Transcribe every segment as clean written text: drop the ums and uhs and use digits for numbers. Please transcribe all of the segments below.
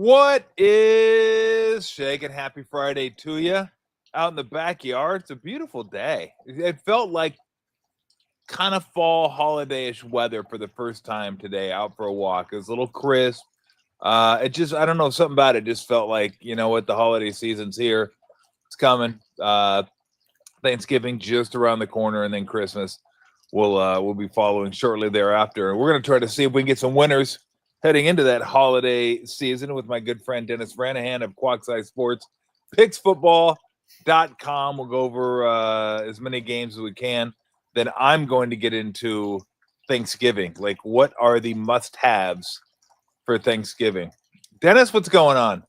What is shaking? Happy Friday to you. Out in the backyard. It's a beautiful day. It felt like kind of fall holiday-ish weather for the first time today out for a walk. It was a little crisp. I don't know, something about it just felt like, you know what, the holiday season's here. It's coming. Thanksgiving just around the corner, and then Christmas will be following shortly thereafter. And we're going to try to see if we can get some winners heading into that holiday season with my good friend Dennis Ranahan of Quackside Sports, PicksFootball.com. We'll go over as many games as we can. Then I'm going to get into Thanksgiving. Like, what are the must-haves for Thanksgiving? Dennis, what's going on?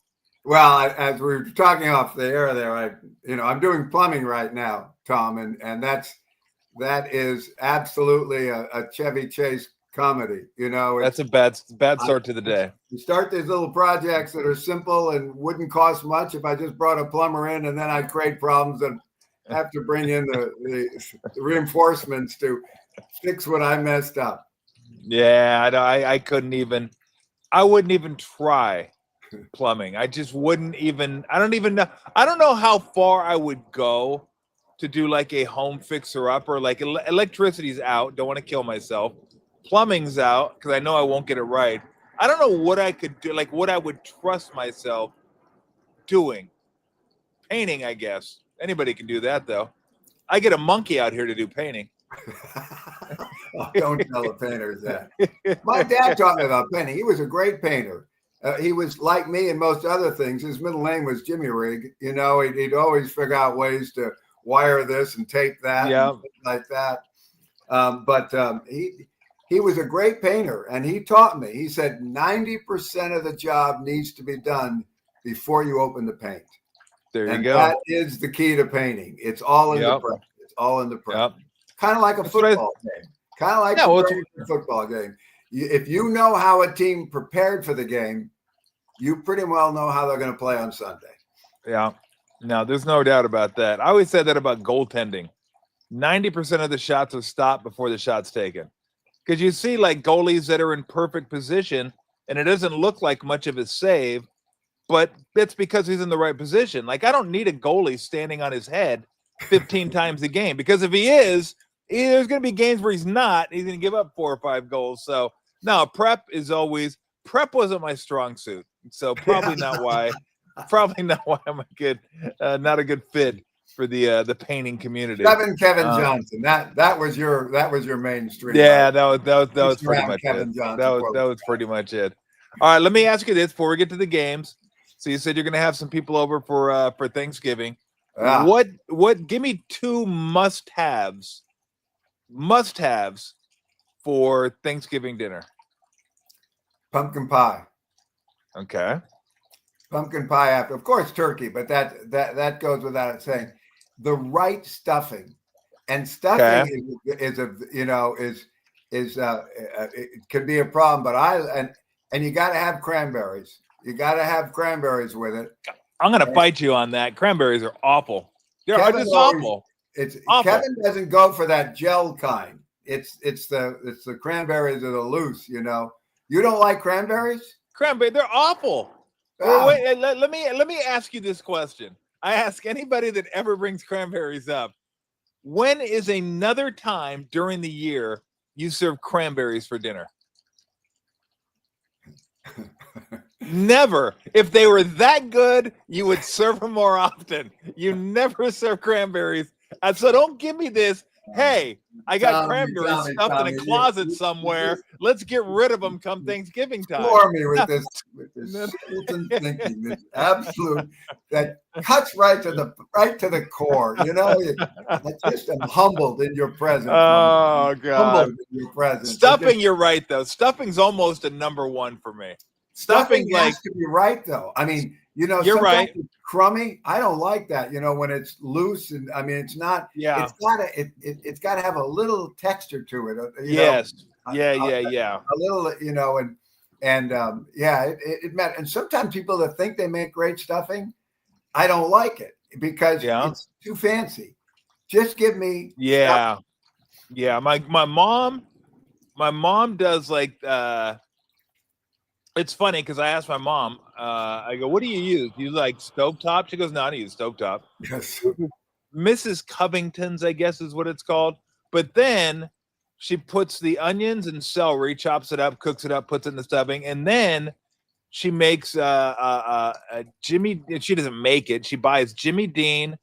Well, as we were talking off the air there, I'm doing plumbing right now, Tom, and that is absolutely a Chevy Chase comedy. That's a bad start to the day. You start these little projects that are simple and wouldn't cost much if I just brought a plumber in, and then I'd create problems and have to bring in the reinforcements to fix what I messed up. Yeah, I couldn't even. I wouldn't even try plumbing. I just wouldn't even. I don't even know. I don't know how far I would go to do like a home fixer up, or like electricity's out. Don't want to kill myself. Plumbing's out because I know I won't get it right. I don't know what I could do, like what I would trust myself doing. Painting, I guess. Anybody can do that, though. I get a monkey out here to do painting. Oh, don't tell the painters that. My dad taught me about painting. He was a great painter. He was like me in most other things. His middle name was Jimmy Rig. He'd always figure out ways to wire this and tape that, and things like that. But he was a great painter, and he taught me. He said 90% of the job needs to be done before you open the paint. There you go. That is the key to painting. It's all in the prep. It's all in the prep. Kind of like a football game. Kind of like a football game. If you know how a team prepared for the game, you pretty well know how they're going to play on Sunday. Yeah. No, there's no doubt about that. I always said that about goaltending. 90% of the shots are stopped before the shot's taken. Because you see like goalies that are in perfect position, and it doesn't look like much of a save, but that's because he's in the right position. Like, I don't need a goalie standing on his head 15 times a game, because if he is, there's going to be games where he's not. He's going to give up 4 or 5 goals. So, no, prep wasn't my strong suit. So probably not why. Probably not why I'm not a good fit for the painting community. Kevin Johnson. That was your mainstream. Yeah, that was pretty much it. That was pretty much it. All right, let me ask you this before we get to the games. So you said you're going to have some people over for Thanksgiving. Yeah. What? Give me 2 must-haves for Thanksgiving dinner. Pumpkin pie. Okay. Pumpkin pie after, of course, turkey, but that goes without saying. The right stuffing, and stuffing it can be a problem. But and you got to have cranberries. You got to have cranberries with it. I'm going to fight you on that. Cranberries are awful. They're just awful. It's awful. Kevin doesn't go for that gel kind. It's the cranberries that are loose. You don't like cranberries? Cranberry, they're awful. Oh. Wait, let me ask you this question. I ask anybody that ever brings cranberries up, when is another time during the year you serve cranberries for dinner? Never. If they were that good, you would serve them more often. You never serve cranberries. And so don't give me this, hey, I got cranberries stuffed in a closet somewhere. Let's get rid of them come Thanksgiving time. Floor me with this simpleton thinking, this absolute that cuts right to the core. I just am humbled in your presence. Oh God! Humbled in your presence. Stuffing, you're right though. Stuffing's almost a number 1 for me. Stuffing has to be right though. I mean, you're right. It's crummy. I don't like that. When it's loose, and I mean, it's not. Yeah. It's gotta have a little texture to it. Yes. Yeah. A little, it matters. And sometimes people that think they make great stuffing, I don't like it because it's too fancy. Just give me. Yeah. Stuffing. Yeah. My mom does like. It's funny because I asked my mom, I go, what do you use? You like stovetop? She goes, no, I don't use stovetop. Yes. Mrs. Covington's, I guess is what it's called. But then she puts the onions and celery, chops it up, cooks it up, puts it in the stuffing, and then she makes Jimmy. She doesn't make it. She buys Jimmy Dean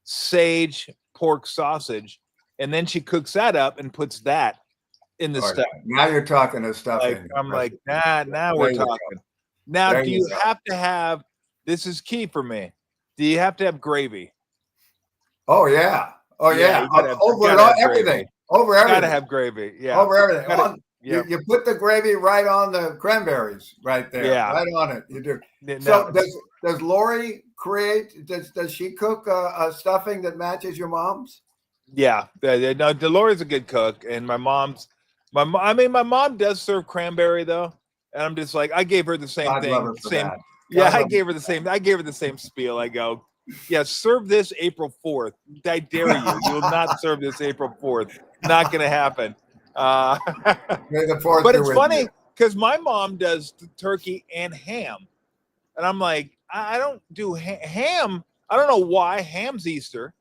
sage pork sausage, and then she cooks that up and puts that in the stuff. Now you're talking to stuff. Like I'm like, nah. Now we're talking. Now, do you have to have? This is key for me. Do you have to have gravy? Oh yeah. Oh yeah. Over everything. Gravy. Over everything. Gotta have gravy. Yeah. Over everything. You put the gravy right on the cranberries right there. Yeah. Right on it. You do. No. So does Lori create? Does she cook a stuffing that matches your mom's? Yeah. No, Lori's a good cook, and my mom does serve cranberry though, and I'm just like, I gave her the same thing. I gave her the same spiel. I go, yeah, serve this April 4th. I dare you. You will not serve this April 4th. Not going to happen. But it's funny because my mom does turkey and ham, and I'm like, I don't do ham. I don't know why. Ham's Easter,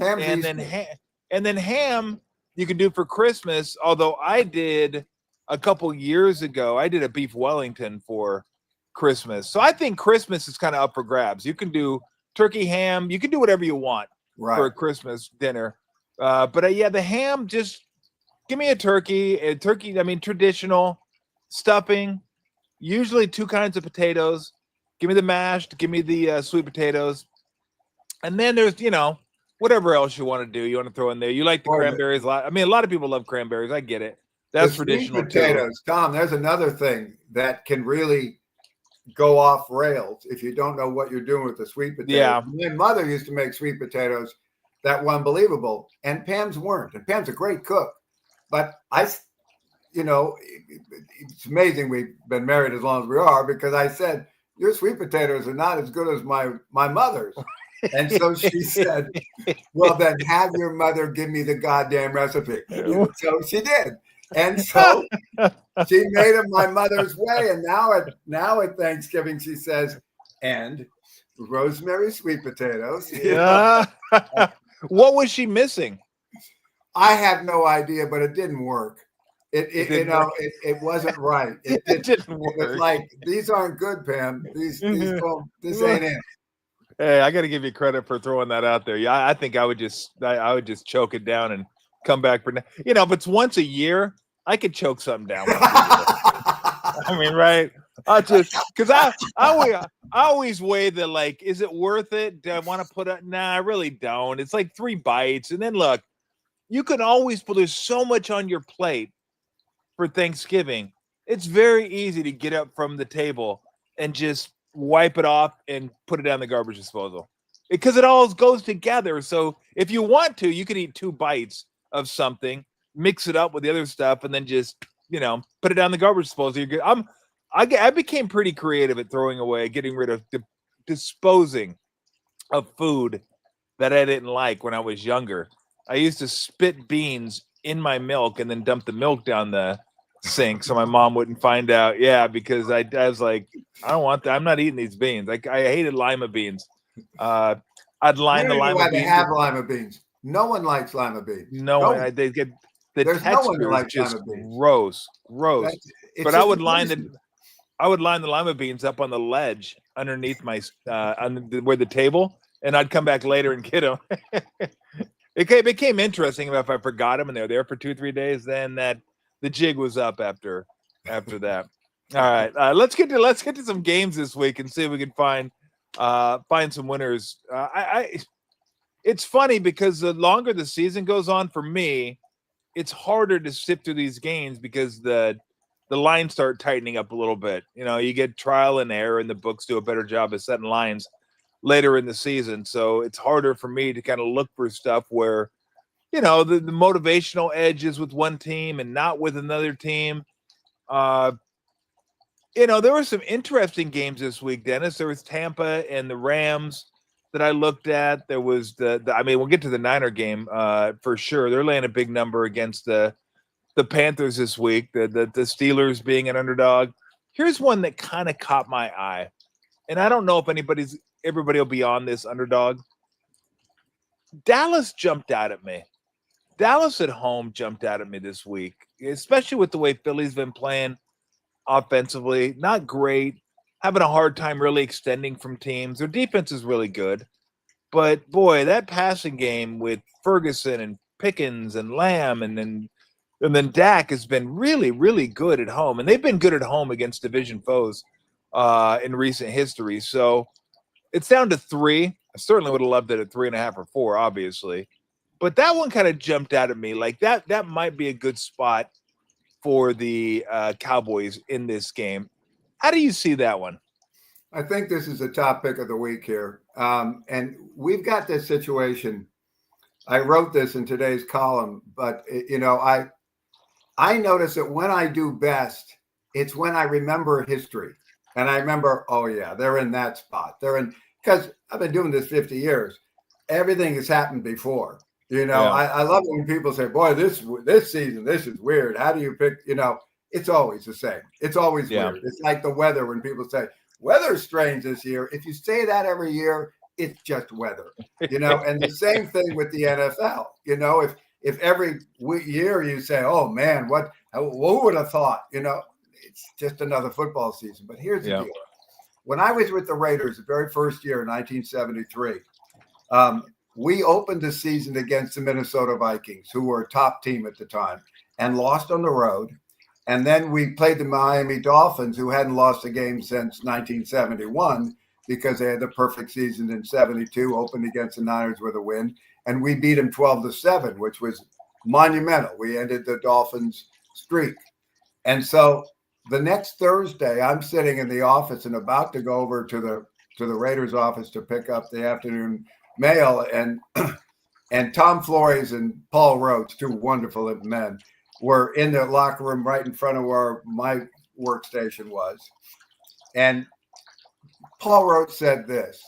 and then ham you can do for Christmas. Although I did a couple years ago, I did a beef Wellington for Christmas. So I think Christmas is kind of up for grabs. You can do turkey, ham. You can do whatever you want for a Christmas dinner. But the ham, just give me a turkey. I mean, traditional stuffing, usually 2 kinds of potatoes. Give me the mashed, give me the sweet potatoes. And then there's, whatever else you want to do. You want to throw in there. You like the cranberries a lot. I mean, a lot of people love cranberries. I get it. That's traditional potatoes. Too. Tom, there's another thing that can really go off rails if you don't know what you're doing with the sweet potatoes. Yeah. My mother used to make sweet potatoes that were unbelievable, and Pam's weren't. And Pam's a great cook, but it's amazing we've been married as long as we are, because I said, your sweet potatoes are not as good as my mother's. And so she said, well, then have your mother give me the goddamn recipe. So she did. And so she made them my mother's way. And now at Thanksgiving, she says, and rosemary sweet potatoes. Yeah. What was she missing? I have no idea, but it didn't work. It wasn't right. It didn't work. It was like, these aren't good, Pam. This ain't it. Hey, I got to give you credit for throwing that out there. Yeah, I think I would just choke it down and come back for if it's once a year, I could choke something down. I mean, right? Because I always weigh the, like, is it worth it? Do I want to put it? Nah, I really don't. It's like 3 bites, and then look, you can always put. There's so much on your plate for Thanksgiving. It's very easy to get up from the table and just wipe it off and put it down the garbage disposal, because it all goes together. So if you want to, you can eat 2 bites of something, mix it up with the other stuff, and then just put it down the garbage disposal. You're good. I became pretty creative at throwing away, getting rid of, disposing of food that I didn't like when I was younger. I used to spit beans in my milk and then dump the milk down the sink so my mom wouldn't find out. Yeah, because I was like, I don't want that. I'm not eating these beans. I hated lima beans. I'd line the lima beans. They have lima beans. No one likes lima beans. No one. They get the texture is just gross. But I would line the lima beans up on the ledge underneath my where the table, and I'd come back later and get them. It became interesting if I forgot them and they're there for 2-3 days. Then the jig was up after that. All right, let's get to some games this week and see if we can find some winners. It's funny because the longer the season goes on for me, it's harder to sift through these games because the lines start tightening up a little bit. You get trial and error, and the books do a better job of setting lines later in the season. So it's harder for me to kind of look for stuff where, the motivational edge is with one team and not with another team. There were some interesting games this week, Dennis. There was Tampa and the Rams that I looked at. There was we'll get to the Niner game for sure. They're laying a big number against the Panthers this week. The Steelers being an underdog. Here's one that kind of caught my eye. and I don't know if everybody will be on this underdog. Dallas jumped out at me. Dallas at home jumped out at me this week, especially with the way Philly's been playing offensively. Not great, having a hard time really extending from teams. Their defense is really good. But boy, that passing game with Ferguson and Pickens and Lamb and then Dak has been really, really good at home. And they've been good at home against division foes in recent history. So it's down to 3. I certainly would have loved it at 3.5 or 4, obviously. But that one kind of jumped out at me. Like that might be a good spot for the Cowboys in this game. How do you see that one? I think this is the top pick of the week here. And we've got this situation. I wrote this in today's column, but I notice that when I do best, it's when I remember history. And I remember, oh yeah, they're in that spot. They're in, because I've been doing this 50 years. Everything has happened before. Yeah. I love it when people say, boy, this season, this is weird. How do you pick? It's always the same. It's always weird. It's like the weather when people say, weather's strange this year. If you say that every year, it's just weather, and the same thing with the NFL. If every year you say, oh man, who would have thought, it's just another football season. But here's the deal. When I was with the Raiders the very first year in 1973, we opened the season against the Minnesota Vikings, who were a top team at the time, and lost on the road. And then we played the Miami Dolphins, who hadn't lost a game since 1971 because they had the perfect season in 72, opened against the Niners with a win. And we beat them 12-7, which was monumental. We ended the Dolphins' streak. And so the next Thursday, I'm sitting in the office and about to go over to the Raiders office to pick up the afternoon mail. And Tom Flores and Paul Roach, two wonderful men, were in the locker room right in front of where my workstation was. And Paul Roach said this.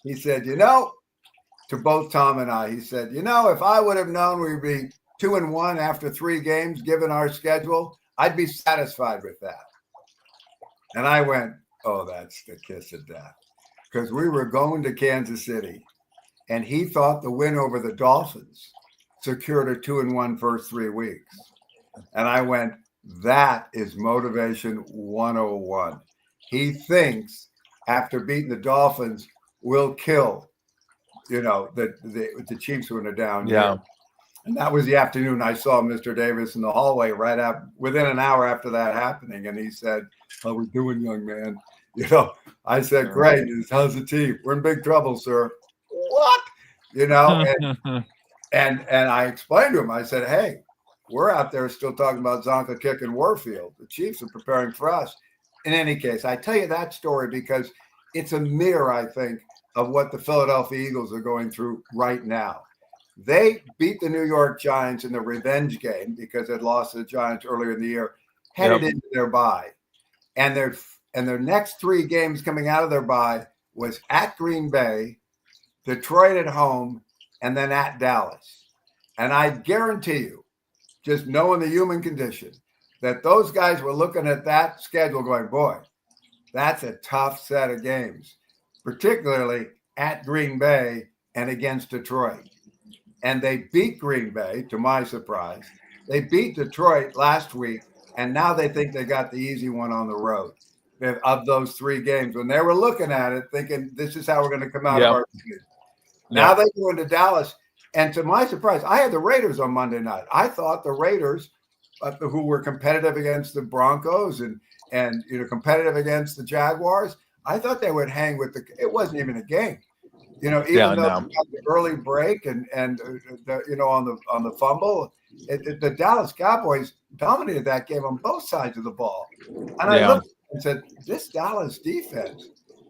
He said, to both Tom and I, he said, if I would have known we'd be 2-1 after 3 games, given our schedule, I'd be satisfied with that. And I went, oh, that's the kiss of death. Because we were going to Kansas City, and he thought the win over the Dolphins secured a 2-1 first 3 weeks. And I went, that is motivation 101. He thinks after beating the Dolphins, we'll kill, the Chiefs when they're down. Yeah. Here. And that was the afternoon I saw Mr. Davis in the hallway within an hour after that happening. And he said, how we doing, young man? I said, great. How's the team? We're in big trouble, sir. What? And I explained to him, I said, hey, we're out there still talking about Zonka kicking Warfield. The Chiefs are preparing for us. In any case, I tell you that story because it's a mirror, I think, of what the Philadelphia Eagles are going through right now. They beat the New York Giants in the revenge game because they'd lost to the Giants earlier in the year, headed into their bye. And their next 3 games coming out of their bye was at Green Bay, Detroit at home, and then at Dallas. And I guarantee you, just knowing the human condition, that those guys were looking at that schedule going, boy, that's a tough set of games, particularly at Green Bay and against Detroit. And they beat Green Bay, to my surprise. They beat Detroit last week, and now they think they got the easy one on the road of those 3 games. When they were looking at it, thinking this is how we're going to come out of our season. Now they go into Dallas. And to my surprise, I had the Raiders on Monday night. I thought the Raiders, who were competitive against the Broncos and competitive against the Jaguars, I thought they would hang with it wasn't even a game. Even though they got the early break and on the fumble, the Dallas Cowboys dominated that game on both sides of the ball. And I looked and said, this Dallas defense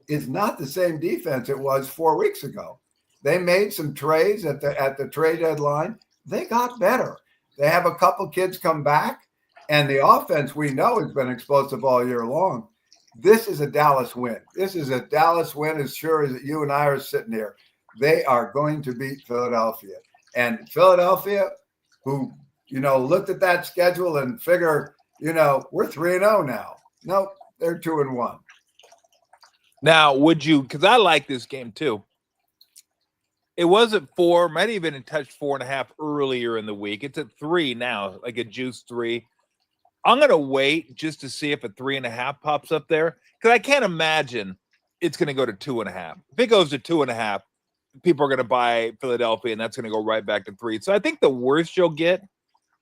is not the same defense it was 4 weeks ago. They made some trades at the trade deadline. They got better. They have a couple kids come back, and the offense we know has been explosive all year long. This is a Dallas win. This is a Dallas win as sure as you and I are sitting here. They are going to beat Philadelphia. And Philadelphia, who, looked at that schedule and figure, we're 3-0 now. No, they're 2-1. Now, would you? Because I like this game too. It was at 4, might even touched 4.5 earlier in the week. It's at 3 now, like a juice 3. I'm gonna wait just to see if a 3.5 pops up there because I can't imagine it's gonna go to 2.5. If it goes to 2.5, people are gonna buy Philadelphia, and that's gonna go right back to 3. So I think the worst you'll get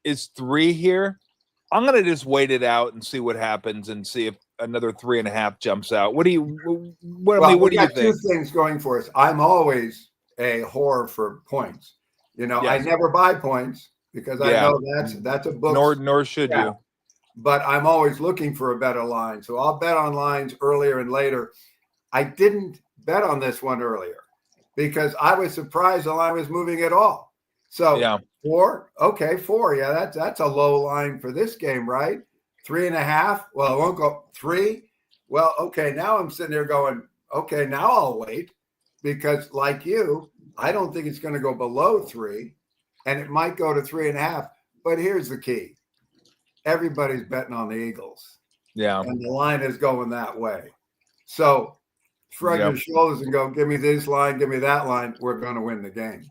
is 3 here. I'm gonna just wait it out and see what happens, and see if another 3.5 jumps out. What do you? What I mean? What We do you got two think? things going for us. I'm always a whore for points. I Yes. never buy points because I Yeah. know that's a book. Nor should Yeah. you. But I'm always looking for a better line. So I'll bet on lines earlier and later. I didn't bet on this one earlier because I was surprised the line was moving at all. So Yeah. 4, okay, 4. Yeah, that's a low line for this game, right? 3.5. Well, it won't go 3. Well, okay, now I'm sitting there going, okay, now I'll wait because, like you, I don't think it's going to go below 3, and it might go to 3.5. But here's the key: everybody's betting on the Eagles, Yeah. and the line is going that way. So shrug Yep. your shoulders and go, give me this line, give me that line. We're going to win the game.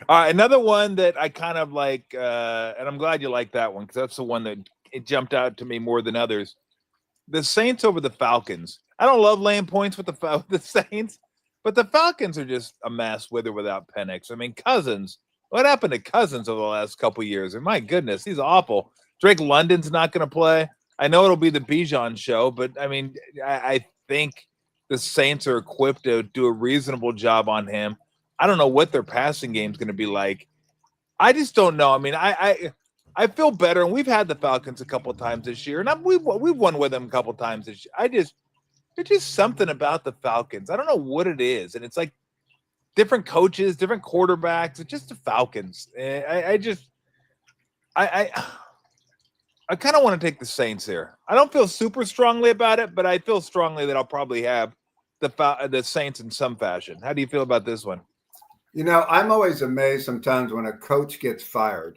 Another one that I kind of like, and I'm glad you like that one because that's the one that it jumped out to me more than others. The Saints over the Falcons. I don't love laying points with the Saints, but the Falcons are just a mess with or without Penix. I mean, Cousins. What happened to Cousins over the last couple of years? And my goodness, he's awful. Drake London's not going to play. I know it'll be the Bijan show, but I mean, I think the Saints are equipped to do a reasonable job on him. I don't know what their passing game is going to be like. I just don't know. I mean, I feel better, and we've had the Falcons a couple of times this year, and we've won with them a couple of times this year. There's just something about the Falcons. I don't know what it is, and it's like different coaches, different quarterbacks. It's just the Falcons. I kind of want to take the Saints here. I don't feel super strongly about it, but I feel strongly that I'll probably have the Saints in some fashion. How do you feel about this one? I'm always amazed sometimes when a coach gets fired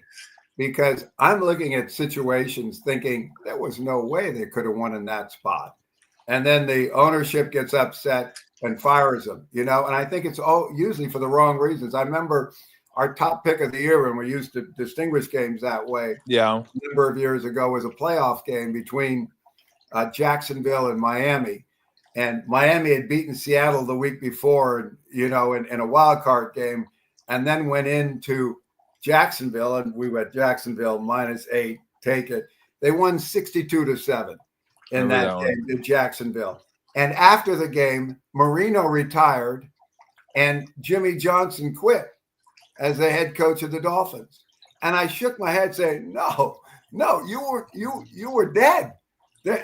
because I'm looking at situations thinking there was no way they could have won in that spot. And then the ownership gets upset and fires them, and I think it's usually for the wrong reasons. I remember our top pick of the year when we used to distinguish games that way. Yeah. A number of years ago was a playoff game between Jacksonville and Miami. And Miami had beaten Seattle the week before, in a wild card game, and then went into Jacksonville, and we went Jacksonville -8, take it. They won 62-7 in that game to Jacksonville. And after the game, Marino retired, and Jimmy Johnson quit as the head coach of the Dolphins. And I shook my head saying, no, you were dead.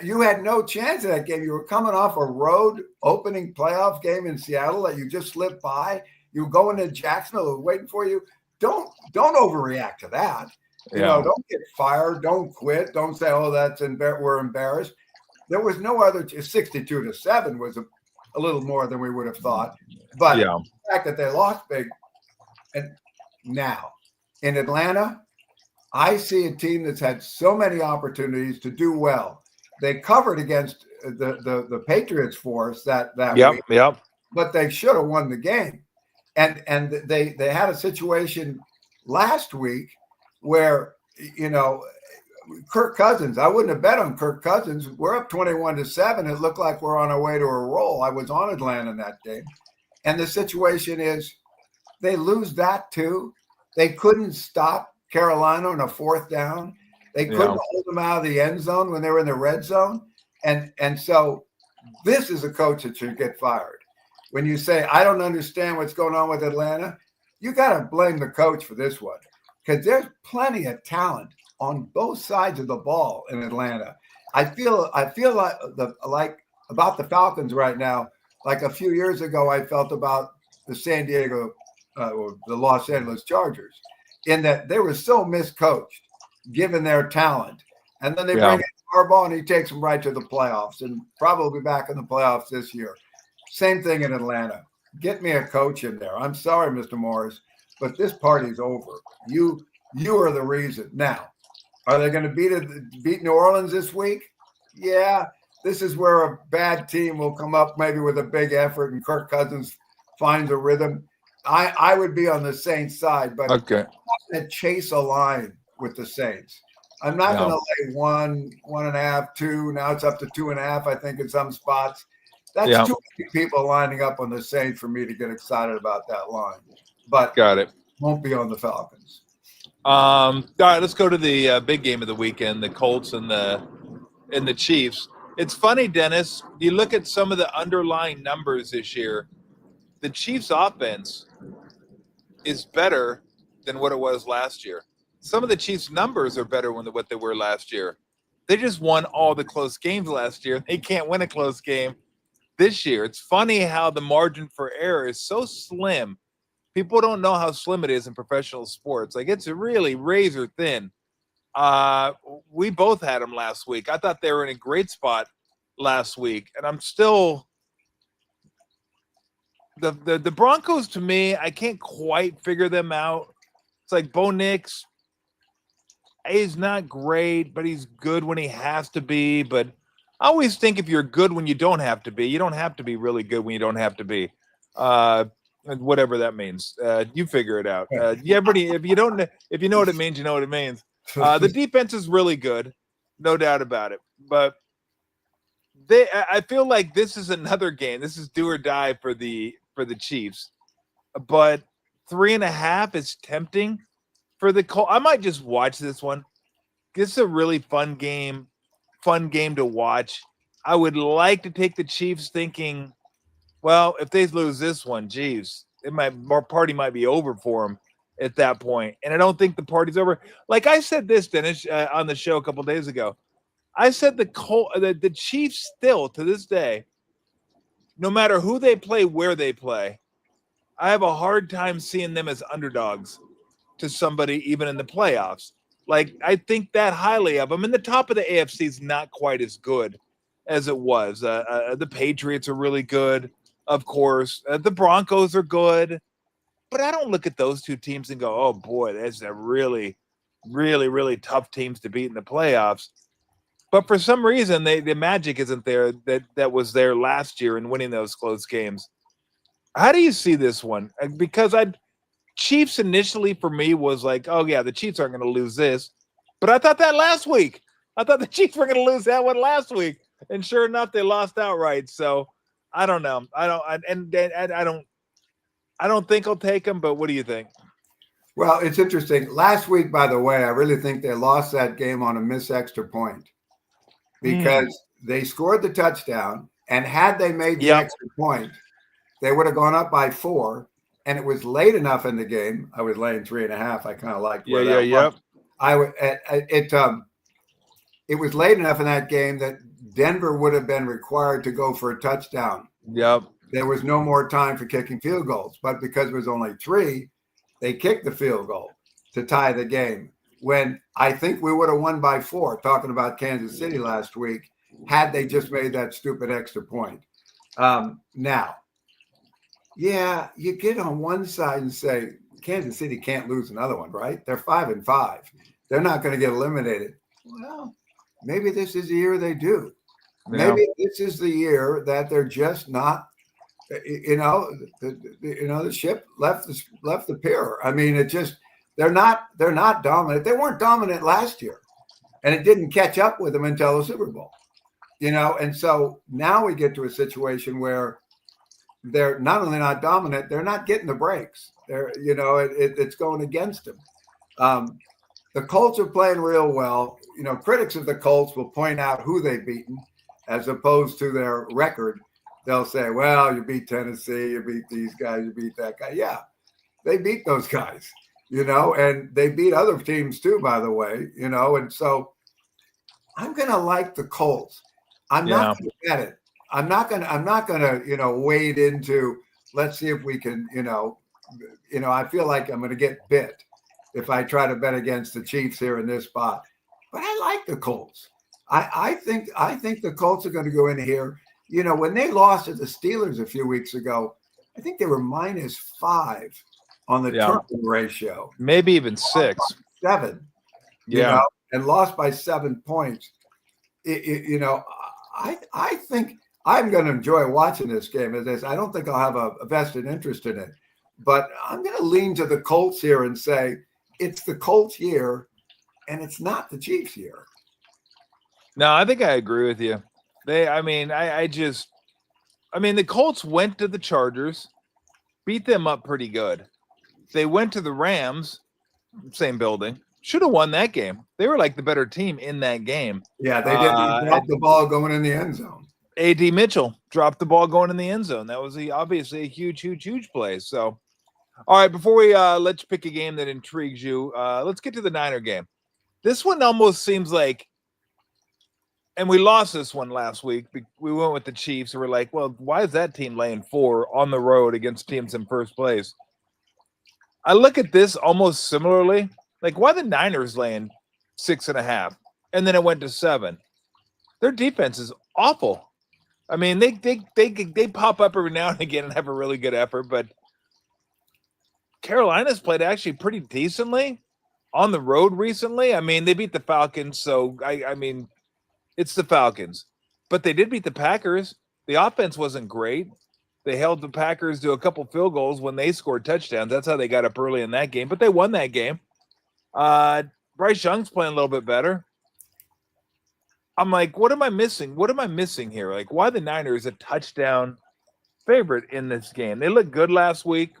You had no chance in that game. You were coming off a road opening playoff game in Seattle that you just slipped by. You were going to Jacksonville, waiting for you. Don't overreact to that. Don't get fired. Don't quit. Don't say, "Oh, we're embarrassed." There was no other. 62-7 was a little more than we would have thought. But the fact that they lost big, and now in Atlanta, I see a team that's had so many opportunities to do well. They covered against the Patriots for us that week. Yep. But they should have won the game. And they had a situation last week where, Kirk Cousins, I wouldn't have bet on Kirk Cousins. We're up 21-7. It looked like we're on our way to a roll. I was on Atlanta in that game. And the situation is they lose that too. They couldn't stop Carolina on a 4th down. They couldn't hold them out of the end zone when they were in the red zone. And so this is a coach that should get fired. When you say, I don't understand what's going on with Atlanta, you got to blame the coach for this one because there's plenty of talent on both sides of the ball in Atlanta. I feel like about the Falcons right now, like a few years ago, I felt about the San Diego or the Los Angeles Chargers, in that they were so miscoached given their talent. And then they bring in Harbaugh and he takes them right to the playoffs and probably back in the playoffs this year. Same thing in Atlanta. Get me a coach in there. I'm sorry, Mr. Morris, but this party's over. You are the reason. Now, are they going to beat New Orleans this week? Yeah, this is where a bad team will come up maybe with a big effort and Kirk Cousins finds a rhythm. I would be on the Saints side, but Okay. I'm not going to chase a line with the Saints. I'm not going to lay 1.5, 2. Now it's up to 2.5, I think, in some spots. That's too many people lining up on the Saints for me to get excited about that line. But got it. Won't be on the Falcons. All right, let's go to the big game of the weekend, the Colts and the Chiefs. It's funny, Dennis, you look at some of the underlying numbers this year, the Chiefs offense is better than what it was last year. Some of the Chiefs numbers are better than what they were last year. They just won all the close games last year. They can't win a close game this year. It's funny how the margin for error is so slim. People don't know how slim it is in professional sports. Like, it's really razor thin. We both had them last week. I thought they were in a great spot last week, and I'm still the Broncos. To me, I can't quite figure them out. It's like Bo Nix. He's not great, but he's good when he has to be. But I always think if you're good when you don't have to be, you don't have to be really good when you don't have to be. Whatever that means, you figure it out. If you know what it means, you know what it means. The defense is really good, no doubt about it. But I feel like this is another game. This is do or die for the Chiefs. But 3.5 is tempting for the Colts. I might just watch this one. This is a really fun game to watch. I would like to take the Chiefs, thinking, well, if they lose this one, geez, party might be over for them at that point. And I don't think the party's over. Like I said this, Dennis, on the show a couple days ago. I said the Chiefs still, to this day, no matter who they play, where they play, I have a hard time seeing them as underdogs to somebody even in the playoffs. Like, I think that highly of them. And the top of the AFC is not quite as good as it was. The Patriots are really good, of course. The Broncos are good. But I don't look at those two teams and go, oh, boy, that's a really, really, really tough teams to beat in the playoffs. But for some reason, the magic isn't there that was there last year in winning those close games. How do you see this one? Because Chiefs initially for me was like, oh, yeah, the Chiefs aren't going to lose this. But I thought that last week. I thought the Chiefs were going to lose that one last week. And sure enough, they lost outright. So I don't know. I don't think I'll take them, but what do you think? Well, it's interesting. Last week, by the way, I really think they lost that game on a missed extra point because they scored the touchdown, and had they made the extra point, they would have gone up by 4, and it was late enough in the game. I was laying 3.5. I kind of liked where that was. It was late enough in that game that Denver would have been required to go for a touchdown. Yep. There was no more time for kicking field goals, but because it was only 3, they kicked the field goal to tie the game. When I think we would have won by 4, talking about Kansas City last week, had they just made that stupid extra point. Now, yeah, you get on one side and say Kansas City can't lose another one, right? They're 5-5. They're not going to get eliminated. Well, maybe this is the year they do. Yeah. Maybe this is the year that they're just not. The ship left the pier. I mean, they're not dominant. They weren't dominant last year, and it didn't catch up with them until the Super Bowl. And so now we get to a situation where they're not only not dominant, they're not getting the breaks. It's going against them. The Colts are playing real well. Critics of the Colts will point out who they've beaten as opposed to their record. They'll say, well, you beat Tennessee, you beat these guys, you beat that guy. Yeah, they beat those guys, and they beat other teams too, by the way, and so I'm going to like the Colts. I'm not going to bet it. I'm not going to, wade into, let's see if we can, I feel like I'm going to get bit if I try to bet against the Chiefs here in this spot, but I like the Colts. I think the Colts are going to go in here. When they lost to the Steelers a few weeks ago, I think they were -5 on the turnover ratio. Maybe even 6. 7. And lost by 7 points. I think I'm going to enjoy watching this game. I don't think I'll have a vested interest in it, but I'm going to lean to the Colts here and say it's the Colts year, and it's not the Chiefs year. No, I think I agree with you. The Colts went to the Chargers, beat them up pretty good. They went to the Rams, same building, should have won that game. They were like the better team in that game. Yeah, they did. They dropped the ball going in the end zone. A.D. Mitchell dropped the ball going in the end zone. That was obviously a huge play. So, all right, before we let's pick a game that intrigues you, let's get to the Niner game. This one almost seems like, and we lost this one last week. We went with the Chiefs, and we're like, well, why is that team laying 4 on the road against teams in first place? I look at this almost similarly. Like, why the Niners laying 6.5, and then it went to 7? Their defense is awful. I mean, they pop up every now and again and have a really good effort, but Carolina's played actually pretty decently on the road recently. I mean, they beat the Falcons, so I mean, it's the Falcons, but they did beat the Packers. The offense wasn't great. They held the Packers to a couple field goals when they scored touchdowns. That's how they got up early in that game, but they won that game. Bryce Young's playing a little bit better. I'm like, what am I missing? What am I missing here? Like, why the Niners a touchdown favorite in this game? They looked good last week.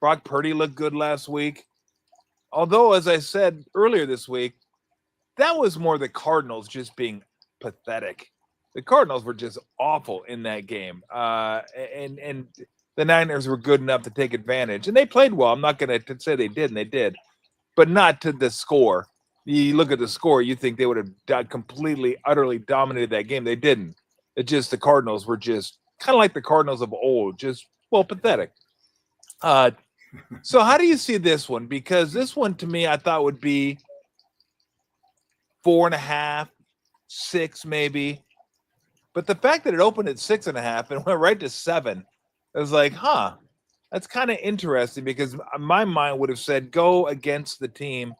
Brock Purdy looked good last week. Although, as I said earlier this week, that was more the Cardinals just being pathetic. The Cardinals were just awful in that game. And the Niners were good enough to take advantage. And they played well. I'm not going to say they didn't. They did. But not to the score. You look at the score, you think they would have completely, utterly dominated that game. They didn't. It just, the Cardinals were just kind of like the Cardinals of old, just, well, pathetic. So how do you see this one? Because this one, to me, I thought would be 4.5, 6 maybe. But the fact that it opened at 6.5 and went right to 7, I was like, that's kind of interesting, because my mind would have said go against the team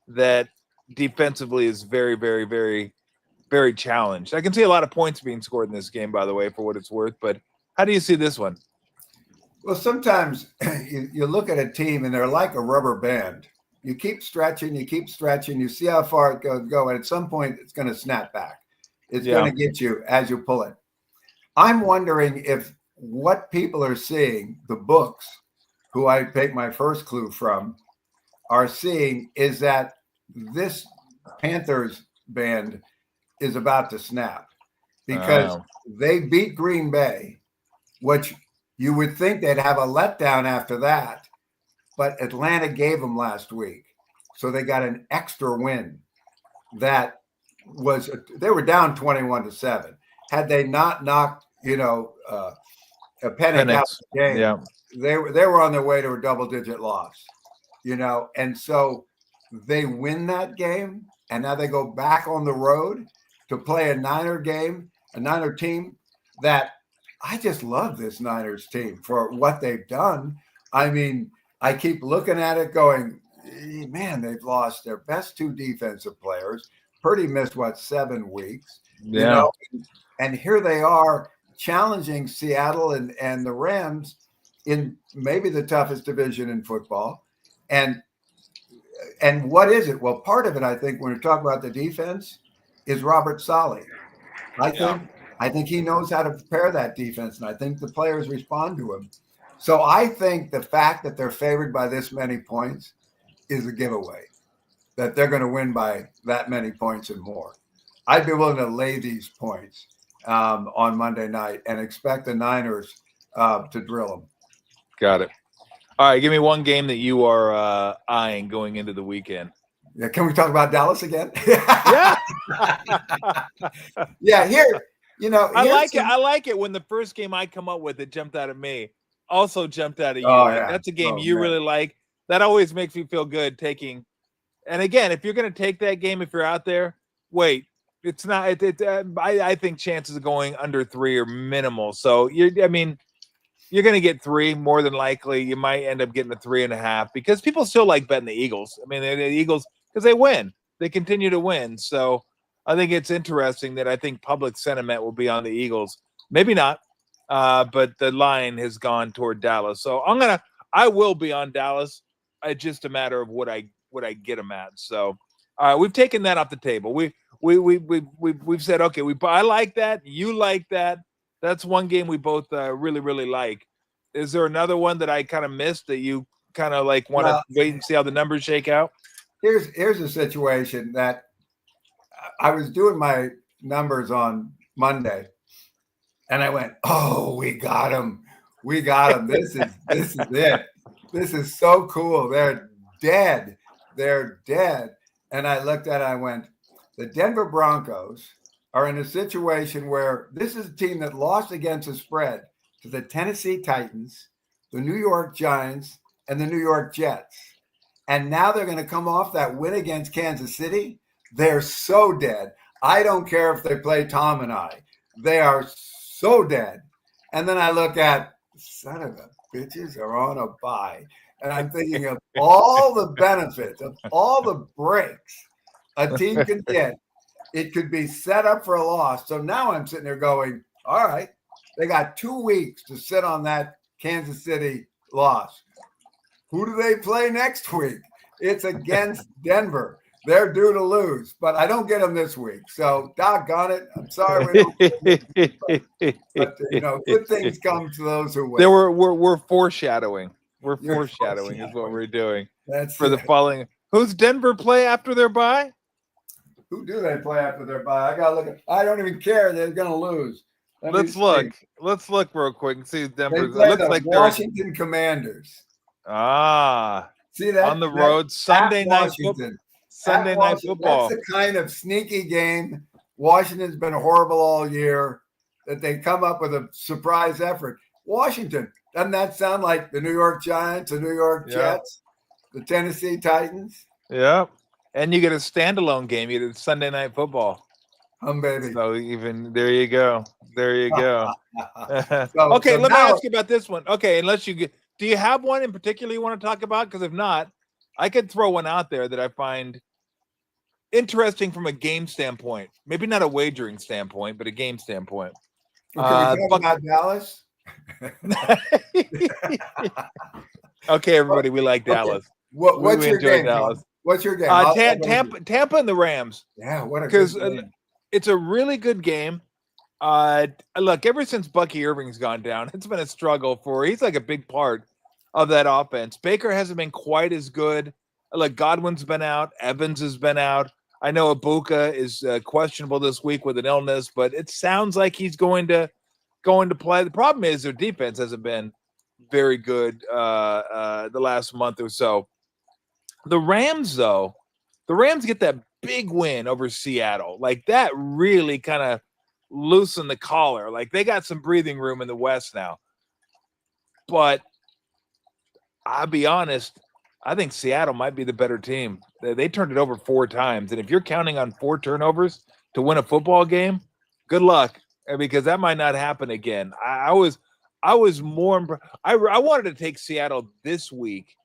that defensively is very, very, very, very challenged. I can see a lot of points being scored in this game, by the way, for what it's worth. But how do you see this one? Well, sometimes you look at a team and they're like a rubber band. You keep stretching, you see how far it go, and at some point it's going to snap back. It's going to get you as you pull it. I'm wondering if what people are seeing, the books, who I take my first clue from, are seeing is that this Panthers band is about to snap, because they beat Green Bay, which you would think they'd have a letdown after that, but Atlanta gave them last week. So they got an extra win. They were down 21-7. Had they not knocked, a Penix out of the game, they were on their way to a double-digit loss, and so they win that game, and now they go back on the road to play a Niner team that I just love this Niners team for what they've done. I mean, I keep looking at it going, man, they've lost their best 2 defensive players. Purdy missed, 7 weeks, and here they are challenging Seattle and the Rams in maybe the toughest division in football. And what is it? Well, part of it, I think, when we talk about the defense, is Robert Saleh. I think he knows how to prepare that defense, and I think the players respond to him. So I think the fact that they're favored by this many points is a giveaway, that they're going to win by that many points and more. I'd be willing to lay these points on Monday night and expect the Niners to drill them. Got it. All right, give me one game that you are eyeing going into the weekend. Yeah, can we talk about Dallas again? Yeah. Yeah, here, I like it when the first game I come up with that jumped out of me also jumped out of you. Oh, yeah. That's a game you really like. That always makes me feel good taking. And again, if you're going to take that game, if you're out there, wait. It's not. I think chances of going under 3 are minimal. So you're going to get 3 more than likely. You might end up getting a 3.5 because people still like betting the Eagles. I mean, the Eagles, because they win. They continue to win. So I think it's interesting that I think public sentiment will be on the Eagles. Maybe not, but the line has gone toward Dallas. So I will be on Dallas. It's just a matter of what I get them at. So, all right, we've taken that off the table. We've said okay. I like that. You like that. That's one game we both really like. Is there another one that I kind of missed that you kind of like want to wait and see how the numbers shake out? Here's a situation that I was doing my numbers on Monday, and I went, "Oh, we got him! We got him! This is it! This is so cool! They're dead! They're dead!" And I looked at it, I went, "The Denver Broncos are in a situation where this is a team that lost against the spread to the Tennessee Titans, the New York Giants, and the New York Jets, and now they're going to come off that win against Kansas City." They're so dead. I don't care if they play Tom and I. They are so dead. And then I look at, son of a bitches are on a bye. And I'm thinking of all the benefits, of all the breaks a team can get. It could be set up for a loss. So now I'm sitting there going, all right, they got 2 weeks to sit on that Kansas City loss. Who do they play next week? It's against Denver. They're due to lose, but I don't get them this week. So, doggone it. I'm sorry. But good things come to those who wait. We're foreshadowing. We're foreshadowing is what we're doing. That's for the following. Who's Denver play after their bye? Who do they play after their bye? I got to look. I don't even care. They're going to lose. Let's look. Let's look real quick and see Denver. They play the Washington Commanders. See that on the road Sunday night football. Sunday night football. That's the kind of sneaky game. Washington's been horrible all year. That they come up with a surprise effort. Washington, doesn't that sound like the New York Giants, the New York Jets, the Tennessee Titans? Yeah, and you get a standalone game. You get Sunday night football. Baby. So even there you go. There you go. Okay, let me ask you about this one. Okay, unless you get, do you have one in particular you want to talk about? Because if not, I could throw one out there that I find interesting from a game standpoint. Maybe not a wagering standpoint, but a game standpoint. Can we talk about Dallas? Okay, everybody, we like Dallas. What's your game? Dallas? What's your game? Tampa and the Rams. Yeah, what a because it's a really good game. Look, ever since Bucky Irving's gone down, it's been a struggle he's like a big part of that offense. Baker hasn't been quite as good. Like Godwin's been out, Evans has been out. I know Ibuka is questionable this week with an illness, but it sounds like he's going to play. The problem is their defense hasn't been very good the last month or so. The Rams, though, get that big win over Seattle. Like that really kind of loosened the collar. Like they got some breathing room in the West now. But I'll be honest, I think Seattle might be the better team. They turned it over 4 times. And if you're counting on 4 turnovers to win a football game, good luck, because that might not happen again. I was more I wanted to take Seattle this week,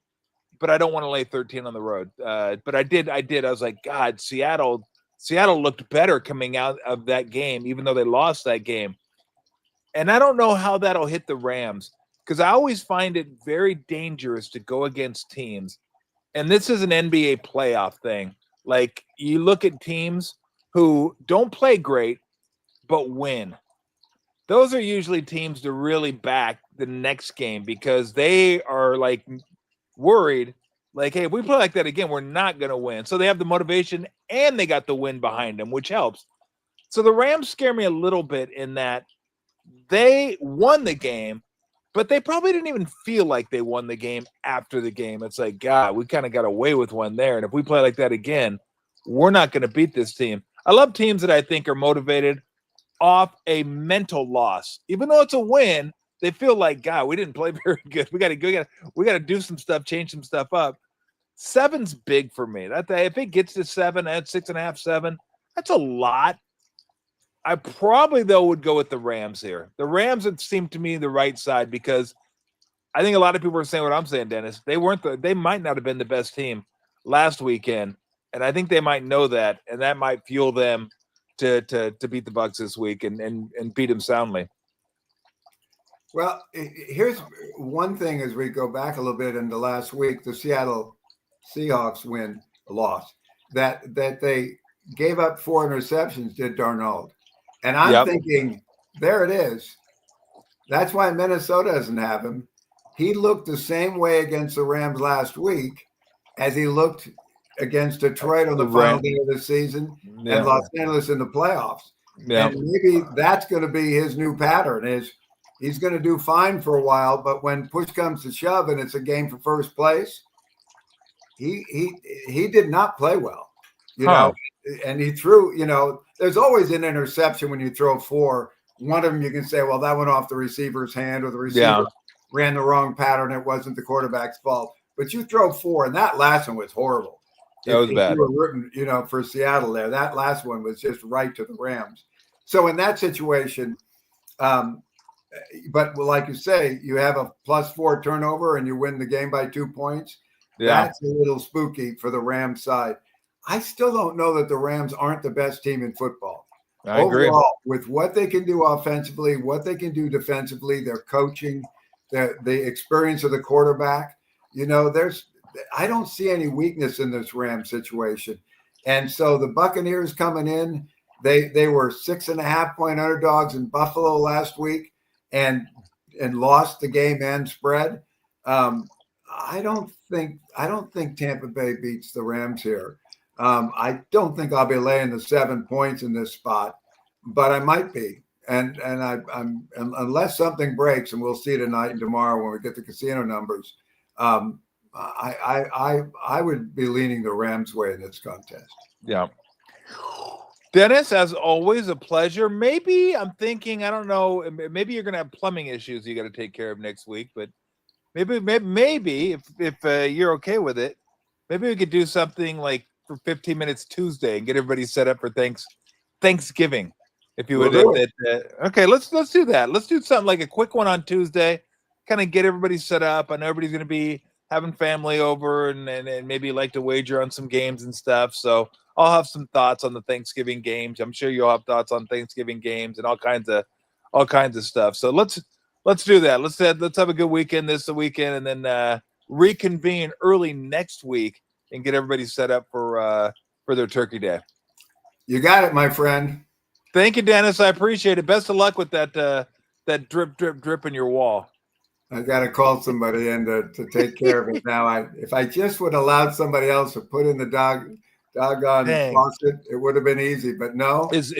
but I don't want to lay 13 on the road. But I did. I was like, God, Seattle looked better coming out of that game, even though they lost that game. And I don't know how that'll hit the Rams, because I always find it very dangerous to go against teams. And this is an NBA playoff thing. Like you look at teams who don't play great, but win. Those are usually teams to really back the next game, because they are like worried, like, hey, if we play like that again, we're not going to win. So they have the motivation and they got the win behind them, which helps. So the Rams scare me a little bit in that they won the game, but they probably didn't even feel like they won the game after the game. It's like, God, we kind of got away with one there. And if we play like that again, we're not going to beat this team. I love teams that I think are motivated off a mental loss. Even though it's a win, they feel like, God, we didn't play very good. We got to do some stuff, change some stuff up. 7's big for me. If it gets to 7, at 6.5, 7, that's a lot. I probably, though, would go with the Rams here. The Rams would seem to me the right side, because I think a lot of people are saying what I'm saying, Dennis. They might not have been the best team last weekend, and I think they might know that, and that might fuel them to beat the Bucks this week and beat them soundly. Well, here's one thing as we go back a little bit into last week, the Seattle Seahawks loss, that they gave up 4 interceptions, did Darnold. And I'm thinking, there it is. That's why Minnesota doesn't have him. He looked the same way against the Rams last week as he looked against Detroit on the final day of the season and Los Angeles in the playoffs. And maybe that's going to be his new pattern is he's going to do fine for a while, but when push comes to shove and it's a game for first place, he did not play well, you know, and he threw, you know, there's always an interception when you throw 4. One of them you can say, well, that went off the receiver's hand or the receiver ran the wrong pattern. It wasn't the quarterback's fault. But you throw 4, and that last one was horrible. That was bad. You were rooting, you know, for Seattle there. That last one was just right to the Rams. So in that situation, but like you say, you have a +4 turnover and you win the game by 2 points. That's a little spooky for the Rams side. I still don't know that the Rams aren't the best team in football. I agree. With what they can do offensively, what they can do defensively, their coaching, the experience of the quarterback, you know, I don't see any weakness in this Rams situation. And so the Buccaneers coming in, they were 6.5-point underdogs in Buffalo last week and lost the game and spread. I don't think Tampa Bay beats the Rams here. I don't think I'll be laying the 7 points in this spot, but I might be. And I'm unless something breaks, and we'll see tonight and tomorrow when we get the casino numbers. I would be leaning the Rams' way in this contest. Yeah. Dennis, as always, a pleasure. Maybe I'm thinking, I don't know, maybe you're going to have plumbing issues you got to take care of next week, but maybe if you're okay with it, maybe we could do something like for 15 minutes Tuesday and get everybody set up for Thanksgiving. If you would, okay, let's do that. Let's do something like a quick one on Tuesday, kind of get everybody set up. I know everybody's going to be having family over and maybe like to wager on some games and stuff. So I'll have some thoughts on the Thanksgiving games. I'm sure you'll have thoughts on Thanksgiving games and all kinds of stuff. So let's do that. Let's have a good weekend this weekend, and then reconvene early next week and get everybody set up for their Turkey Day. You got it, my friend. Thank you, Dennis. I appreciate it. Best of luck with that drip in your wall. I got to call somebody in to take care of it now. If I just would allowed somebody else to put in the doggone faucet, it would have been easy. But no. Is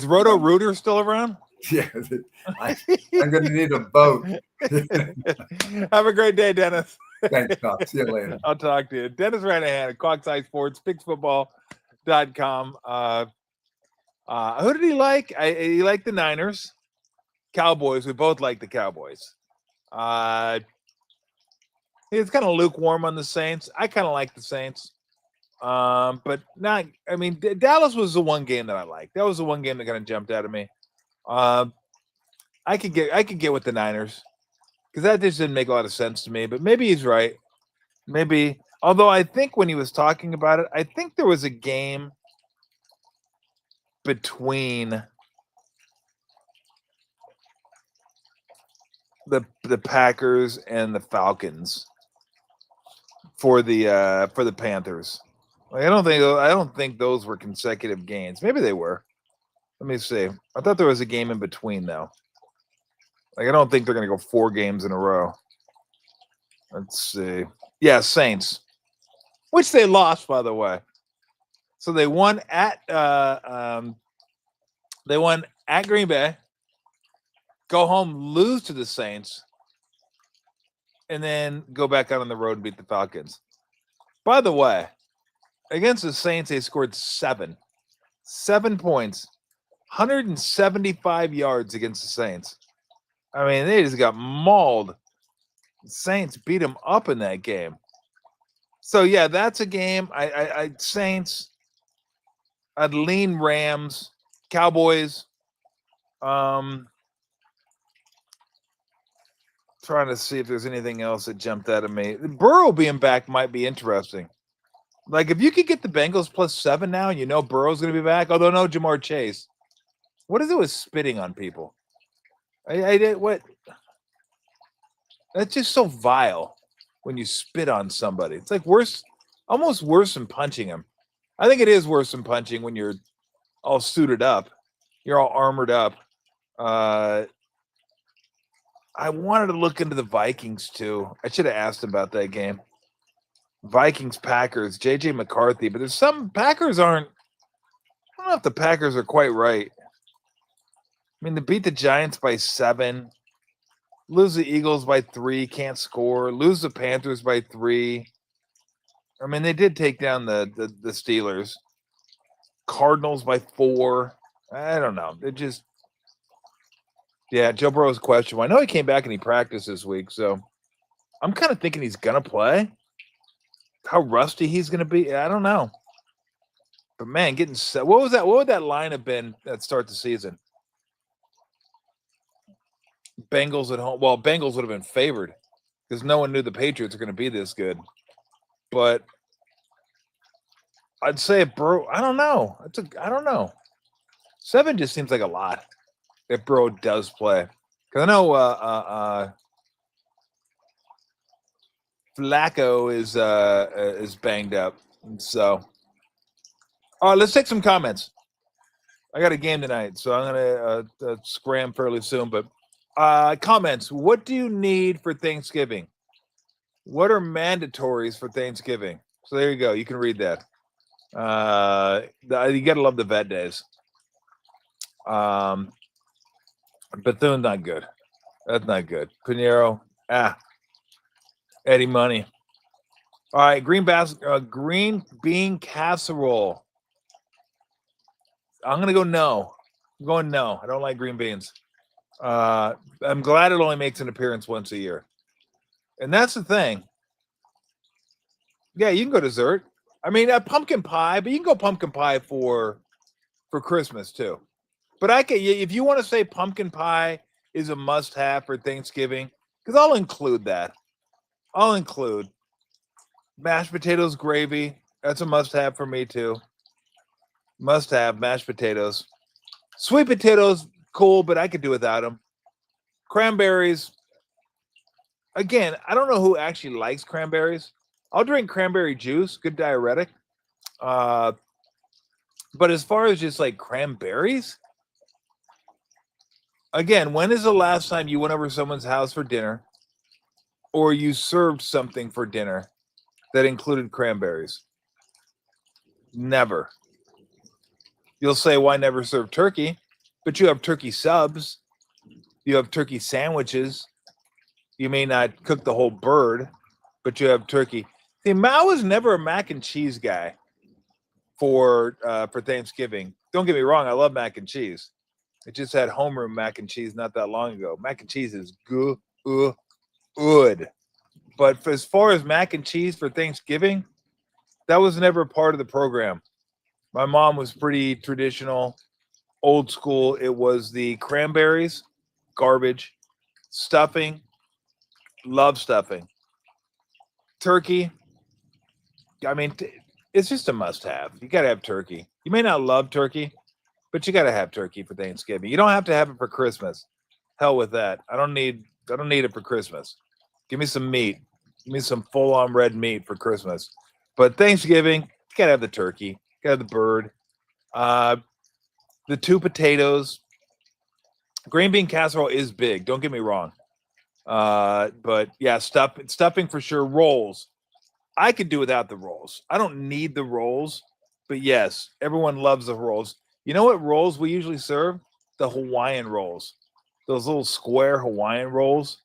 Roto Rooter still around? Yeah, I'm going to need a boat. Have a great day, Dennis. Thanks, Doc. See you later. I'll talk to you. Dennis Ranahan at Coxeye Sports, PicksFootball.com. Who did he like? He liked the Niners. Cowboys. We both like the Cowboys. It's kind of lukewarm on the Saints. I kind of like the Saints. But not, I mean, Dallas was the one game that I liked. That was the one game that kind of jumped out at me. I could get with the Niners because that just didn't make a lot of sense to me, but maybe he's right. Maybe, although I think when he was talking about it, I think there was a game between the Packers and the Falcons for the Panthers. Like, I don't think those were consecutive games. Maybe they were. Let me see. I thought there was a game in between though. Like, I don't think they're going to go 4 games in a row. Let's see. Yeah, Saints, which they lost, by the way. So they won at Green Bay. Go home, lose to the Saints, and then go back out on the road and beat the Falcons. By the way, against the Saints, they scored 7 points, 175 yards against the Saints. I mean, they just got mauled. The Saints beat them up in that game. So yeah, that's a game. I Saints. I'd lean Rams, Cowboys. Trying to see if there's anything else that jumped out at me. Burrow being back might be interesting. Like if you could get the Bengals +7 now, and you know Burrow's going to be back. Although no Jamar Chase. What is it with spitting on people? I did what? That's just so vile when you spit on somebody. It's like worse, almost worse than punching him. I think it is worse than punching when you're all suited up. You're all armored up. I wanted to look into the Vikings too. I should have asked him about that game. Vikings, Packers, JJ McCarthy, but there's some Packers aren't. I don't know if the Packers are quite right. I mean, they beat the Giants by 7, lose the Eagles by 3, can't score, lose the Panthers by 3. I mean, they did take down the Steelers, Cardinals by 4. I don't know. It just, yeah, Joe Burrow's questionable. I know he came back and he practiced this week, so I'm kind of thinking he's gonna play. How rusty he's gonna be, I don't know. But man, getting set. What was that? What would that line have been at start the season? Bengals at home. Well, Bengals would have been favored because no one knew the Patriots were going to be this good. But I'd say Burrow. I don't know. I don't know. 7 just seems like a lot if Burrow does play. Because I know Flacco is banged up. And so, all right, let's take some comments. I got a game tonight, so I'm gonna scram fairly soon. But comments. What do you need for Thanksgiving? What are mandatories for Thanksgiving? So there you go. You can read that. You gotta love the vet days. Bethune's not good. That's not good. Pinheiro, Eddie Money. All right, green bean casserole. I'm gonna go no. I'm going no. I don't like green beans. I'm glad it only makes an appearance once a year, and that's the thing. Yeah, you can go dessert. I mean, pumpkin pie, but you can go pumpkin pie for Christmas too. But I can, if you want to say pumpkin pie is a must-have for Thanksgiving, because I'll include that. I'll include mashed potatoes, gravy. That's a must-have for me too. Must-have mashed potatoes. Sweet potatoes, cool, but I could do without them. Cranberries. Again, I don't know who actually likes cranberries. I'll drink cranberry juice, good diuretic. But as far as just like cranberries, again, when is the last time you went over someone's house for dinner or you served something for dinner that included cranberries? Never. You'll say, why never serve turkey? But you have turkey subs. You have turkey sandwiches. You may not cook the whole bird, but you have turkey. See, I was never a mac and cheese guy for Thanksgiving. Don't get me wrong, I love mac and cheese. I just had homeroom mac and cheese not that long ago. Mac and cheese is good. But as far as mac and cheese for Thanksgiving, that was never part of the program. My mom was pretty traditional, old school. It was the cranberries, garbage, stuffing, love stuffing, turkey. I mean, it's just a must-have. You got to have turkey. You may not love turkey, but you got to have turkey for Thanksgiving. You don't have to have it for Christmas. Hell with that. I don't need it for Christmas. Give me some meat. Give me some full-on red meat for Christmas. But Thanksgiving, you got to have the turkey. You got to have the bird. The 2 potatoes. Green bean casserole is big. Don't get me wrong. But yeah, stuffing for sure. Rolls. I could do without the rolls. I don't need the rolls, but yes, everyone loves the rolls. You know what rolls we usually serve? The Hawaiian rolls. Those little square Hawaiian rolls.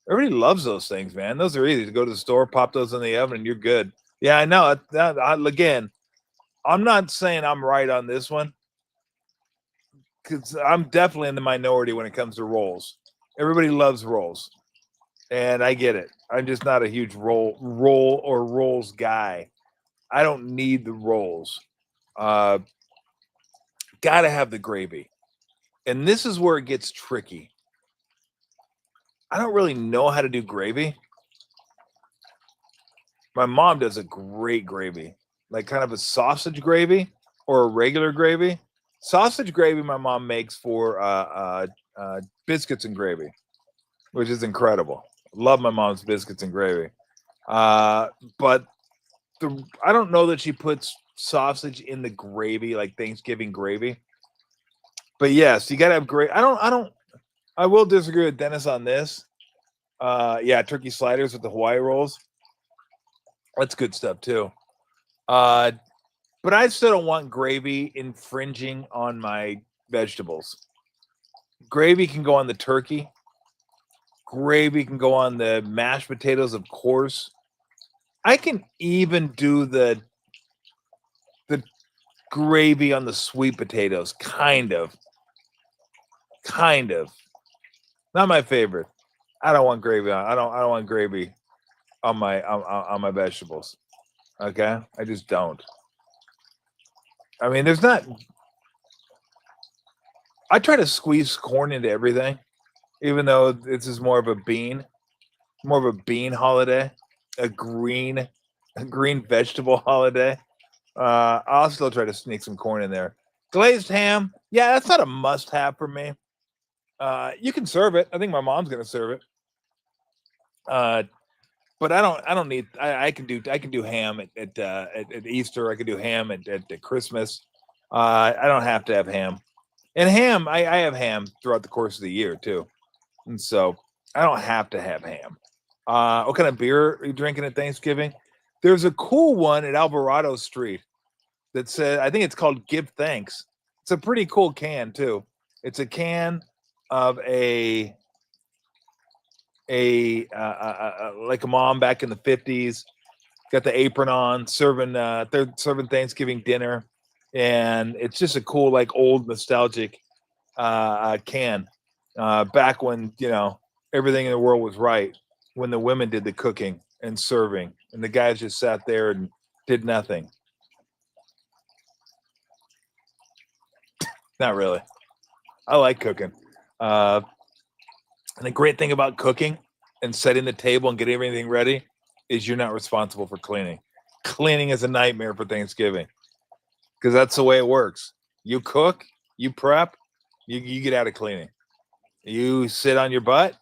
Everybody loves those things, man. Those are easy to go to the store, pop those in the oven, and you're good. Yeah, I know. Again, I'm not saying I'm right on this one because I'm definitely in the minority when it comes to rolls. Everybody loves rolls, and I get it. I'm just not a huge rolls guy. I don't need the rolls. Gotta have the gravy. And this is where it gets tricky. I don't really know how to do gravy. My mom does a great gravy. like kind of a sausage gravy or a regular gravy. Sausage gravy my mom makes for biscuits and gravy, which is incredible. Love my mom's biscuits and gravy. But I don't know that she puts sausage in the gravy like Thanksgiving gravy. But yes, you gotta have gravy. I will disagree with Dennis on this. Yeah, turkey sliders with the Hawaii rolls. That's good stuff too. But I still don't want gravy infringing on my vegetables. Gravy can go on the turkey. Gravy can go on the mashed potatoes, of course. I can even do the gravy on the sweet potatoes, kind of. Not my favorite. I don't want gravy on. I don't want gravy on my vegetables. Okay, I just don't. I mean, there's not. I try to squeeze corn into everything, even though this is more of a bean holiday, a green vegetable holiday. I'll still try to sneak some corn in there. Glazed ham, yeah, that's not a must-have for me. You can serve it. I think my mom's gonna serve it. But I don't need. I can do ham at Easter. I can do ham at Christmas. I don't have to have ham. And ham, I have ham throughout the course of the year too, and so I don't have to have ham. What kind of beer are you drinking at Thanksgiving? There's a cool one at Alvarado Street that says, I think it's called Give Thanks. It's a pretty cool can too. It's a can of a like a mom back in the 50s, got the apron on, serving they're serving Thanksgiving dinner, and it's just a cool, like, old nostalgic can, back when everything in the world was right, when the women did the cooking and serving and the guys just sat there and did nothing. Not really. I like cooking. And the great thing about cooking and setting the table and getting everything ready is you're not responsible for cleaning. Cleaning is a nightmare for Thanksgiving because that's the way it works. You cook, you prep, you get out of cleaning. You sit on your butt.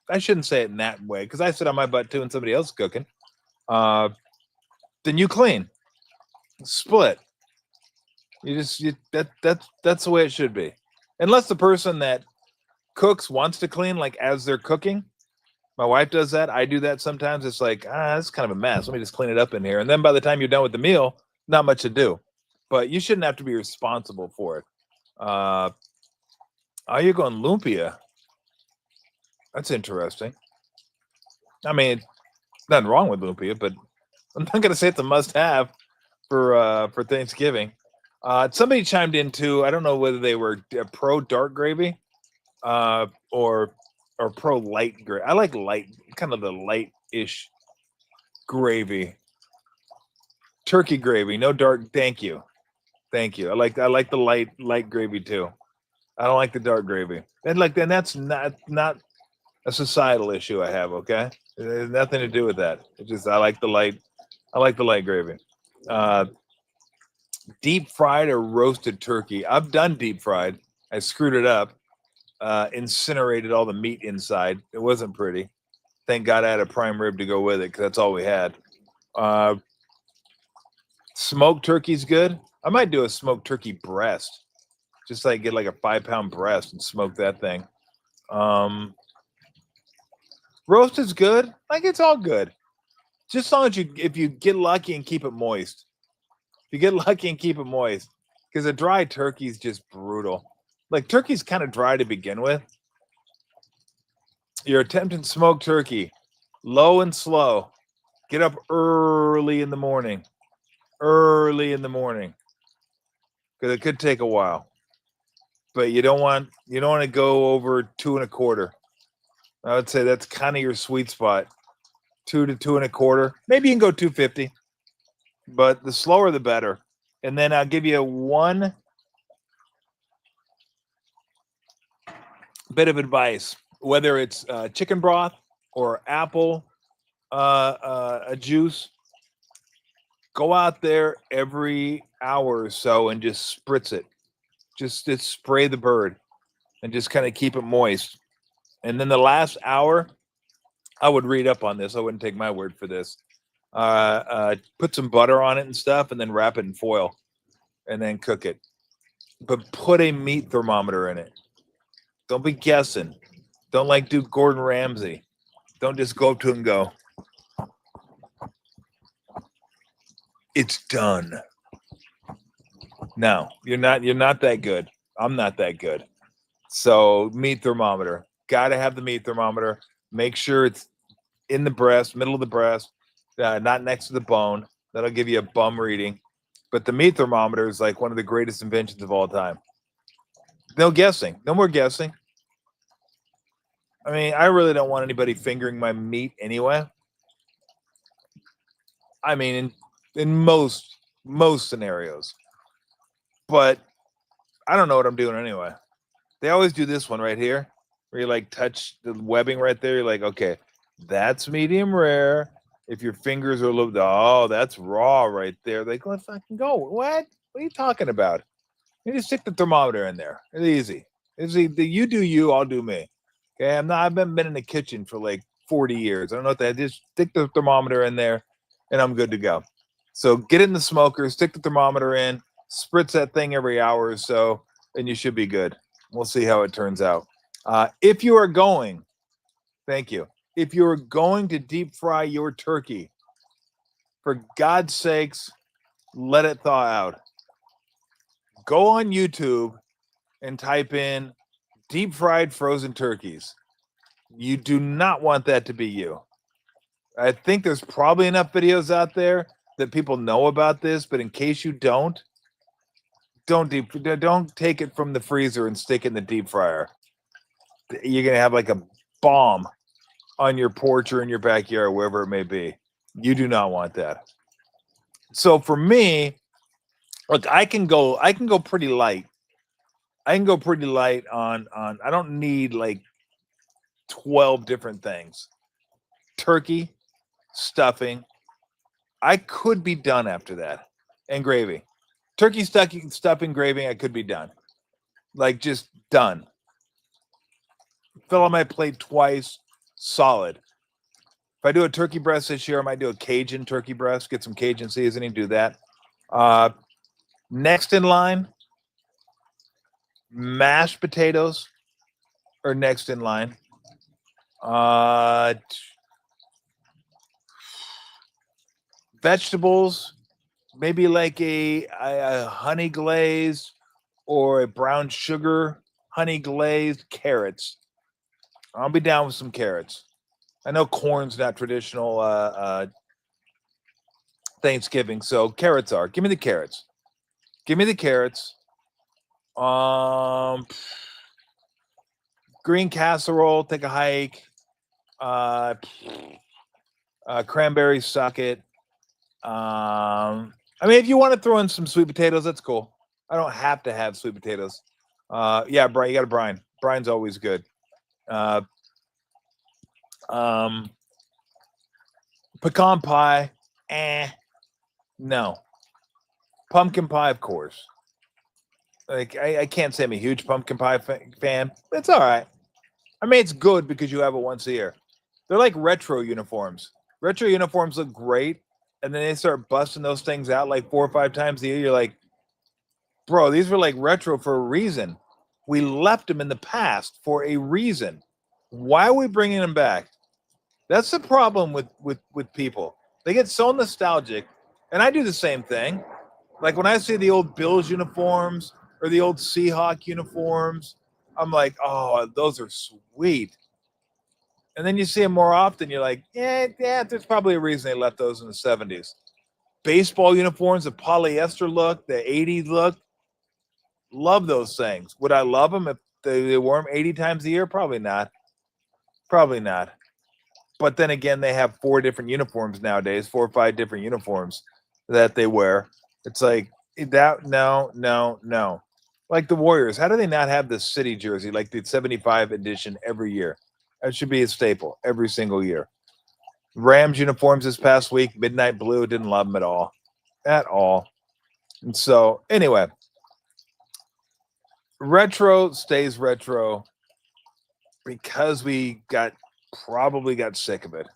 I shouldn't say it in that way because I sit on my butt too and somebody else is cooking. Then you clean. Split. That's the way it should be. Unless the person that cooks wants to clean, like, as they're cooking. My wife does that. I do that sometimes. It's like, it's kind of a mess. Let me just clean it up in here. And then by the time you're done with the meal, not much to do. But you shouldn't have to be responsible for it. Are you going lumpia? That's interesting. I mean, nothing wrong with lumpia, but I'm not going to say it's a must-have for Thanksgiving. Somebody chimed in too. I don't know whether they were pro dark gravy or pro light gravy. I like light, kind of the light-ish gravy. Turkey gravy, no dark. Thank you. I like the light gravy too. I don't like the dark gravy. And that's not a societal issue I have. Okay, it has nothing to do with that. It's just I like the light gravy. Deep fried or roasted turkey. I've done deep fried. I screwed it up. Incinerated all the meat inside. It wasn't pretty. Thank God I had a prime rib to go with it because that's all we had. Smoked turkey's good. I might do a smoked turkey breast. Just like get like a 5-pound breast and smoke that thing. Roast is good. Like, it's all good. Just as long as if you get lucky and keep it moist. If you get lucky and keep it moist. Because a dry turkey is just brutal. Like, turkey's kind of dry to begin with. You're attempting smoked turkey. Low and slow. Get up early in the morning. Because it could take a while. But you don't want to go over 2 1/4. I would say that's kind of your sweet spot. 2 to 2 1/4. Maybe you can go 250. But the slower the better. And then I'll give you one bit of advice, whether it's chicken broth or apple juice. Go out there every hour or so and just spritz it. Just spray the bird and just kind of keep it moist. And then the last hour, I would read up on this. I wouldn't take my word for this. Put some butter on it and stuff, and then wrap it in foil, and then cook it. But put a meat thermometer in it. Don't be guessing. Don't like do Gordon Ramsay. Don't just go up to it and go, it's done. No, you're not that good. I'm not that good. So meat thermometer. Gotta have the meat thermometer. Make sure it's in the breast, middle of the breast, not next to the bone. That'll give you a bum reading. But the meat thermometer is like one of the greatest inventions of all time. No guessing. No more guessing. I mean, I really don't want anybody fingering my meat anyway. I mean, in most scenarios. But I don't know what I'm doing anyway. They always do this one right here, where you like touch the webbing right there. You're like, okay, that's medium rare. If your fingers are a little, oh, that's raw right there. Like, let's fucking go. What are you talking about? You just stick the thermometer in there. It's easy. It's easy. You do you, I'll do me. Okay, I've been in the kitchen for like 40 years. I don't know what that. Just stick the thermometer in there, and I'm good to go. So get in the smoker, stick the thermometer in, spritz that thing every hour or so, and you should be good. We'll see how it turns out. If you are going, thank you. If you're going to deep fry your turkey, for God's sakes, let it thaw out. Go on YouTube and type in deep fried frozen turkeys. You do not want that to be you. I think there's probably enough videos out there that people know about this, but in case you don't take it from the freezer and stick it in the deep fryer. You're going to have like a bomb on your porch or in your backyard, wherever it may be. You do not want that. So for me, look, I can go pretty light. I can go pretty light on I don't need like 12 different things. Turkey, stuffing. I could be done after that. And gravy. Turkey, stuffing, gravy, I could be done. Like just done. Fill on my plate twice. Solid. If I do a turkey breast this year, I might do a Cajun turkey breast. Get some Cajun seasoning. Do that. Next in line, mashed potatoes are next in line. Vegetables, maybe like a honey glazed or a brown sugar honey glazed carrots. I'll be down with some carrots. I know corn's not traditional Thanksgiving, so carrots are. Give me the carrots. Give me the carrots. Green casserole, take a hike. Cranberry socket. I mean, if you want to throw in some sweet potatoes, that's cool. I don't have to have sweet potatoes. Yeah, Brian, you got a brine. Brine's always good. Pecan pie, no. Pumpkin pie, of course. Like I can't say I'm a huge pumpkin pie fan. It's all right. I mean, it's good because you have it once a year. They're like retro uniforms. Retro uniforms look great, and then they start busting those things out like 4 or 5 times a year. You're like, bro, these were like retro for a reason. We left them in the past for a reason. Why are we bringing them back? That's the problem with people. They get so nostalgic, and I do the same thing. Like when I see the old Bills uniforms or the old Seahawk uniforms, I'm like, oh, those are sweet. And then you see them more often, you're like, yeah, there's probably a reason they left those in the 70s. Baseball uniforms, the polyester look, the 80s look, love those things. Would I love them if they wore them 80 times a year? Probably not. Probably not. But then again, they have 4 different uniforms nowadays, 4 or 5 different uniforms that they wear. It's like that. No. Like the Warriors, how do they not have the city jersey, like the 75 edition every year? That should be a staple every single year. Rams uniforms this past week, midnight blue, didn't love them at all. at all. And so, anyway, retro stays retro because we probably got sick of it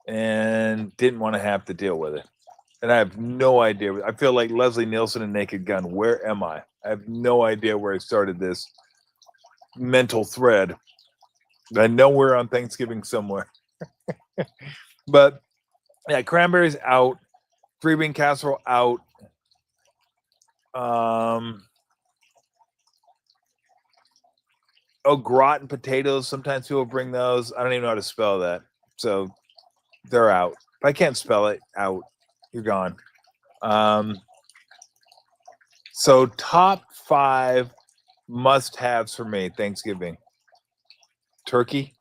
and didn't want to have to deal with it. And I have no idea. I feel like Leslie Nielsen and Naked Gun. Where am I? I have no idea where I started this mental thread. I know we're on Thanksgiving somewhere. But yeah, cranberries out, three bean casserole out. Au gratin potatoes. Sometimes people bring those. I don't even know how to spell that. So they're out. If I can't spell it, out. You're gone. So top 5 must-haves for me Thanksgiving: turkey,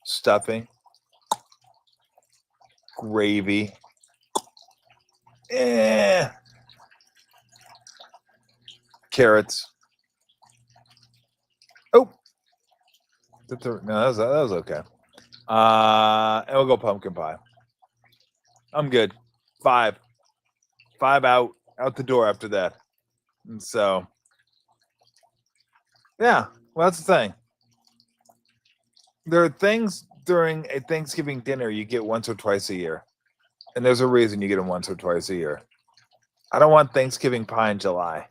stuffing, gravy, carrots. Oh, no, that was okay. And we'll go pumpkin pie. I'm good. 5 out the door after that. And so, yeah, well, that's the thing. There are things during a Thanksgiving dinner you get once or twice a year. And there's a reason you get them once or twice a year. I don't want Thanksgiving pie in July.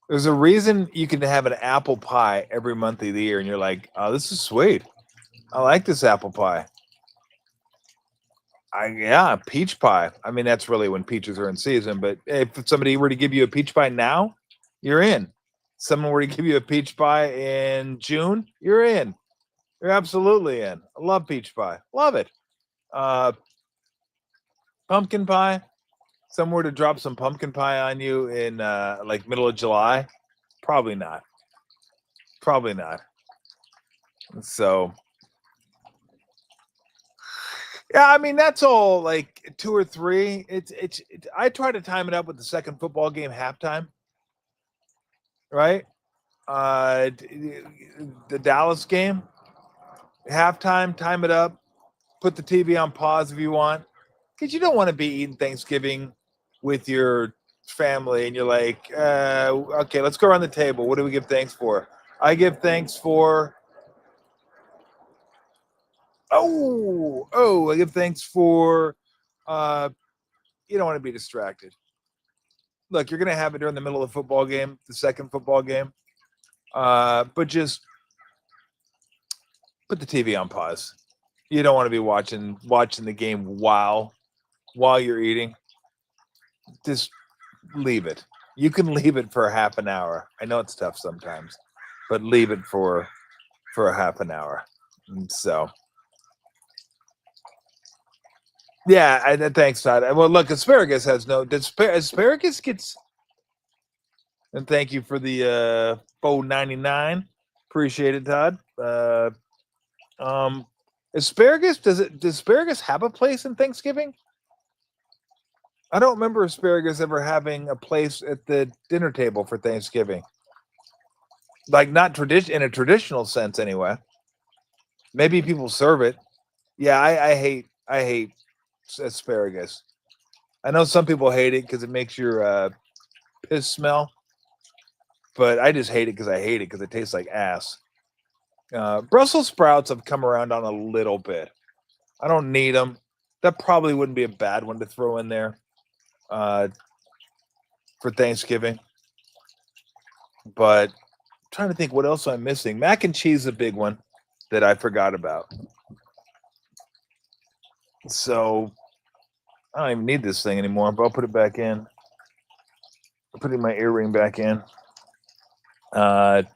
There's a reason you can have an apple pie every month of the year, and you're like, oh, this is sweet. I like this apple pie. Peach pie. I mean, that's really when peaches are in season. But if somebody were to give you a peach pie now, you're in. Someone were to give you a peach pie in June, you're in. You're absolutely in. I love peach pie. Love it. Pumpkin pie. Someone were to drop some pumpkin pie on you in like middle of July, probably not. Probably not. So, yeah, I mean that's all like 2 or 3. It's I try to time it up with the second football game halftime, right? The Dallas game halftime, time it up. Put the TV on pause if you want, because you don't want to be eating Thanksgiving with your family and you're like, okay, let's go around the table. What do we give thanks for? I give thanks for. I give thanks for. You don't want to be distracted. Look, you're going to have it during the middle of the football game, the second football game, but just put the TV on pause. You don't want to be watching the game while you're eating. Just leave it. You can leave it for a half an hour. I know it's tough sometimes, but leave it for a half an hour. And so, yeah, thanks, Todd. Well, look, asparagus has no. Asparagus gets. And thank you for the $4.99. Appreciate it, Todd. Asparagus. Does asparagus have a place in Thanksgiving? I don't remember asparagus ever having a place at the dinner table for Thanksgiving. Like not in a traditional sense, anyway. Maybe people serve it. Yeah, I hate asparagus. I know some people hate it because it makes your piss smell, but I just hate it because I hate it because it tastes like ass. Brussels sprouts have come around on a little bit. I don't need them. That probably wouldn't be a bad one to throw in there for Thanksgiving. But I'm trying to think what else I'm missing. Mac and cheese is a big one that I forgot about. So I don't even need this thing anymore, but I'll put it back in. I'll put my earring back in. What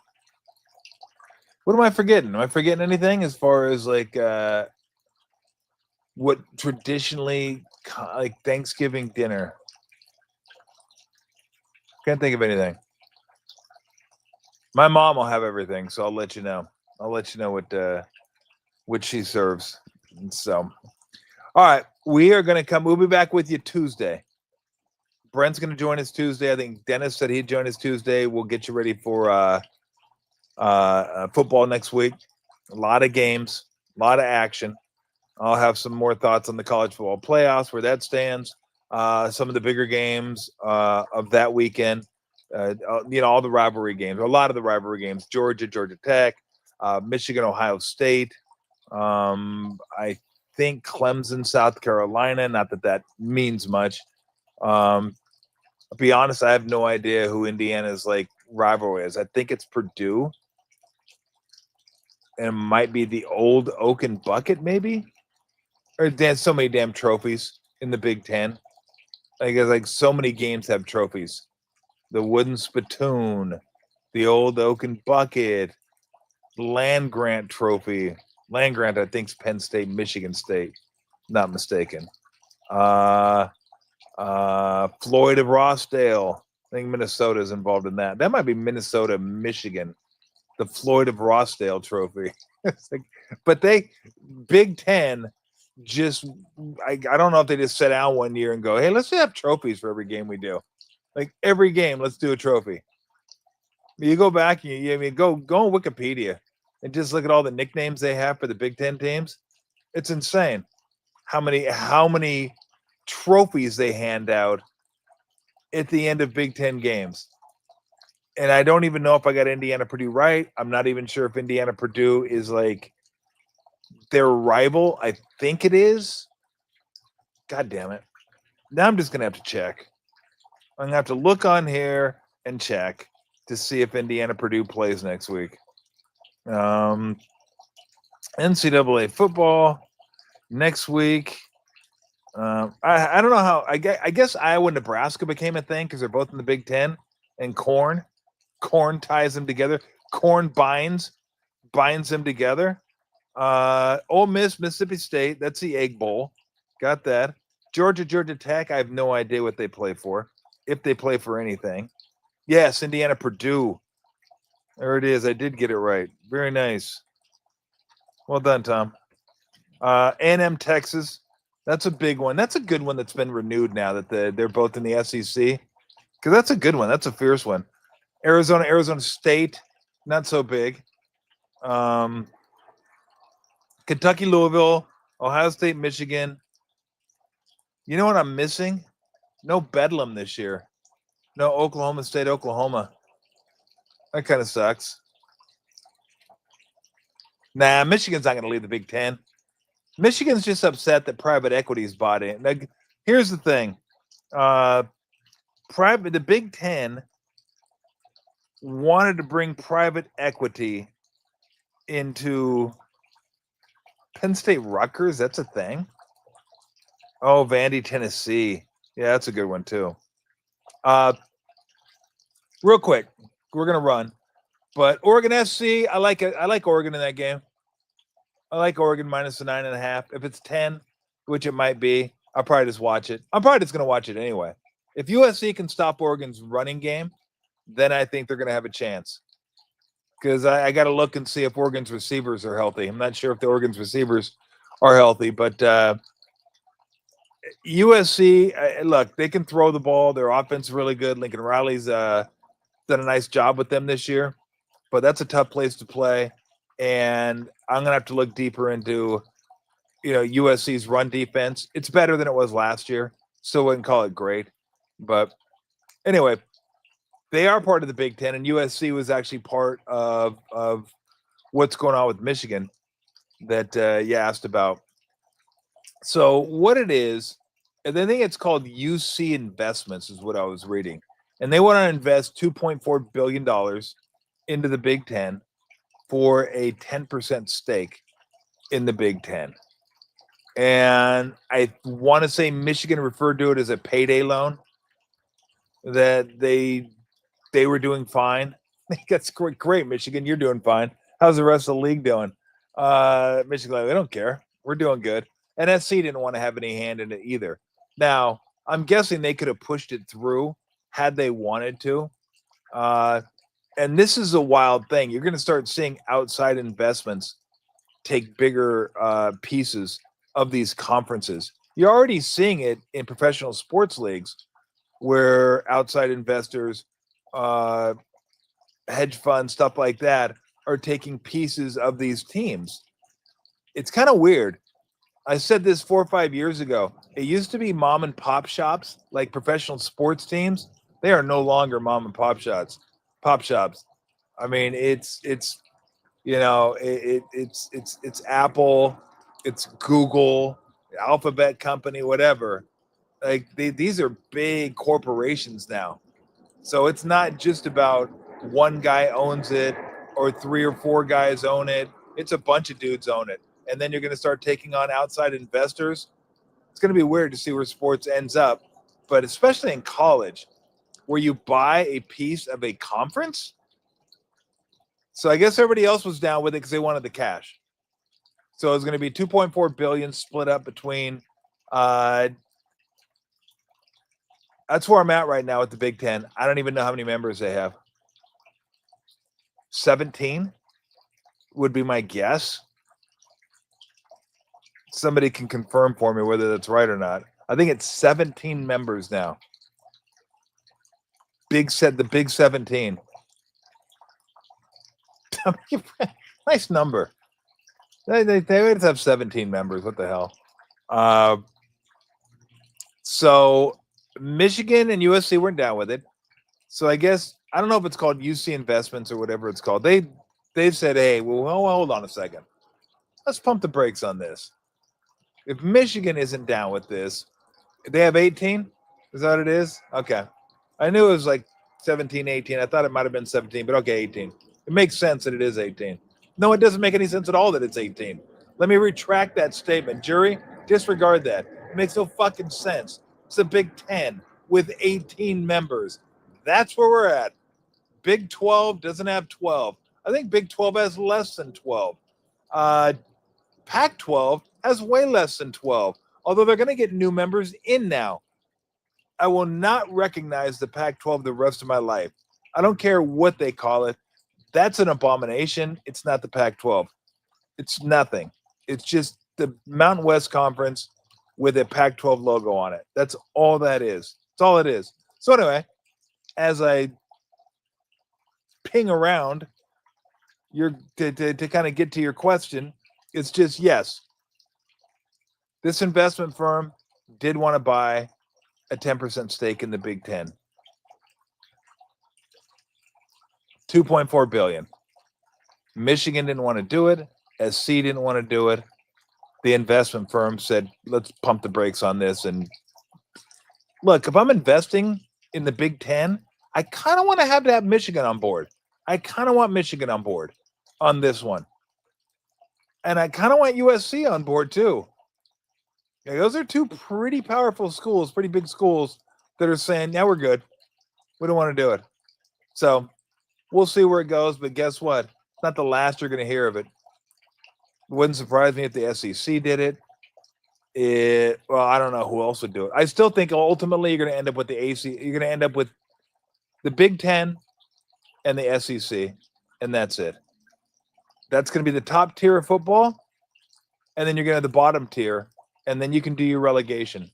am I forgetting? Am I forgetting anything as far as like what traditionally like Thanksgiving dinner? Can't think of anything. My mom will have everything, so I'll let you know. I'll let you know what she serves. And so, all right, we are going to come. We'll be back with you Tuesday. Brent's going to join us Tuesday. I think Dennis said he'd join us Tuesday. We'll get you ready for football next week. A lot of games, a lot of action. I'll have some more thoughts on the college football playoffs, where that stands, some of the bigger games of that weekend. All the rivalry games, a lot of the rivalry games: Georgia, Georgia Tech, Michigan, Ohio State. I think Clemson, South Carolina. Not that that means much. I'll be honest, I have no idea who Indiana's like rivalry is. I think it's Purdue, and it might be the old Oaken Bucket, maybe. Or there's so many damn trophies in the Big Ten. Like so many games have trophies. The wooden spittoon, the old Oaken Bucket, land grant trophy. Land grant, I think, is Penn State, Michigan State, not mistaken. Floyd of Rossdale. I think Minnesota is involved in that. That might be Minnesota, Michigan. The Floyd of Rossdale trophy. But Big Ten, just I don't know if they just sit down one year and go, hey, let's have trophies for every game we do. Like every game, let's do a trophy. You go back, go on Wikipedia and just look at all the nicknames they have for the Big Ten teams. It's insane how many trophies they hand out at the end of Big Ten games. And I don't even know if I got Indiana Purdue right. I'm not even sure if Indiana Purdue is like their rival. I think it is. God damn it. Now I'm just going to have to check. I'm going to have to look on here and check to see if Indiana Purdue plays next week. NCAA football next week. I don't know how. I guess Iowa and Nebraska became a thing because they're both in the Big Ten, and corn ties them together. Corn binds them together. Ole Miss, Mississippi State. That's the Egg Bowl. Got that. Georgia Tech. I have no idea what they play for, if they play for anything. Yes, Indiana Purdue. There it is. I did get it right. Very nice. Well done, Tom. A&M Texas. That's a big one. That's a good one that's been renewed now that they're both in the SEC. Because that's a good one. That's a fierce one. Arizona State, not so big. Kentucky, Louisville, Ohio State, Michigan. You know what I'm missing? No Bedlam this year. No Oklahoma State, Oklahoma. That kind of sucks. Nah, Michigan's not going to leave the Big Ten. Michigan's just upset that private equity's bought in. Now, here's the thing. The Big Ten wanted to bring private equity into Penn State Rutgers. That's a thing. Oh, Vandy, Tennessee. Yeah, that's a good one too. Real quick, we're gonna run, but Oregon SC. I like it. I like Oregon in that game. I like Oregon minus the 9.5. If it's 10, which it might be, I'll probably just watch it. I'm probably just gonna watch it anyway. If USC can stop Oregon's running game, then I think they're gonna have a chance. Because I got to look and see if Oregon's receivers are healthy. I'm not sure if the Oregon's receivers are healthy, but USC, look, they can throw the ball. Their offense is really good. Lincoln Riley's done a nice job with them this year, but that's a tough place to play. And I'm going to have to look deeper into, USC's run defense. It's better than it was last year. Still wouldn't call it great. But anyway, they are part of the Big Ten, and USC was actually part of what's going on with Michigan that you asked about. So what it is, and I think it's called UC Investments is what I was reading. And they want to invest $2.4 billion into the Big Ten for a 10% stake in the Big Ten. And I want to say Michigan referred to it as a payday loan, that they were doing fine. That's great, Michigan. You're doing fine. How's the rest of the league doing? Michigan, like, they don't care. We're doing good. And SC didn't want to have any hand in it either. Now, I'm guessing they could have pushed it through had they wanted to. And this is a wild thing. You're going to start seeing outside investments take bigger pieces of these conferences. You're already seeing it in professional sports leagues where outside investors, hedge funds, stuff like that, are taking pieces of these teams. It's kind of weird. I said this 4 or 5 years ago. It used to be mom and pop shops, like professional sports teams. They are no longer mom and pop shops. Pop shops. I mean, it's it's Apple, it's Google, Alphabet Company, whatever. Like these are big corporations now. So it's not just about one guy owns it or 3 or 4 guys own it. It's a bunch of dudes own it. And then you're going to start taking on outside investors. It's going to be weird to see where sports ends up, but especially in college, where you buy a piece of a conference. So I guess everybody else was down with it because they wanted the cash. So it was going to be 2.4 billion split up between. That's where I'm at right now with the Big Ten. I don't even know how many members they have. 17 would be my guess. Somebody can confirm for me whether that's right or not. I think it's 17 members now. The Big 17. Nice number. They would have 17 members. What the hell? So Michigan and USC weren't down with it. So I guess I don't know if it's called UC Investments or whatever it's called. They've said, hey, well, hold on a second. Let's pump the brakes on this. If Michigan isn't down with this, they have 18? Is that what it is? Okay. I knew it was like 17, 18. I thought it might have been 17, but okay, 18. It makes sense that it is 18. No, it doesn't make any sense at all that it's 18. Let me retract that statement. Jury, disregard that. It makes no fucking sense. It's the Big Ten with 18 members. That's where we're at. Big 12 doesn't have 12. I think Big 12 has less than 12. Pac-12 has way less than 12, although they're going to get new members in now. I will not recognize the Pac-12 the rest of my life. I don't care what they call it. That's an abomination. It's not the Pac-12. It's nothing. It's just the Mountain West Conference with a Pac-12 logo on it. That's all that is. That's all it is. So anyway, as I ping around to kind of get to your question, it's just yes. This investment firm did want to buy a 10% stake in the Big Ten. 2.4 billion. Michigan didn't want to do it. SC didn't want to do it. The investment firm said, let's pump the brakes on this. And look, if I'm investing in the Big Ten, I kind of want to have Michigan on board. I kind of want Michigan on board on this one. And I kind of want USC on board too. Yeah, those are two pretty powerful schools, pretty big schools that are saying, yeah, we're good. We don't want to do it. So we'll see where it goes. But guess what? It's not the last you're going to hear of it. It wouldn't surprise me if the SEC did it. Well, I don't know who else would do it. I still think ultimately you're going to end up with the AC. You're going to end up with the Big Ten and the SEC, and that's it. That's going to be the top tier of football, and then you're going to have the bottom tier, and then you can do your relegation.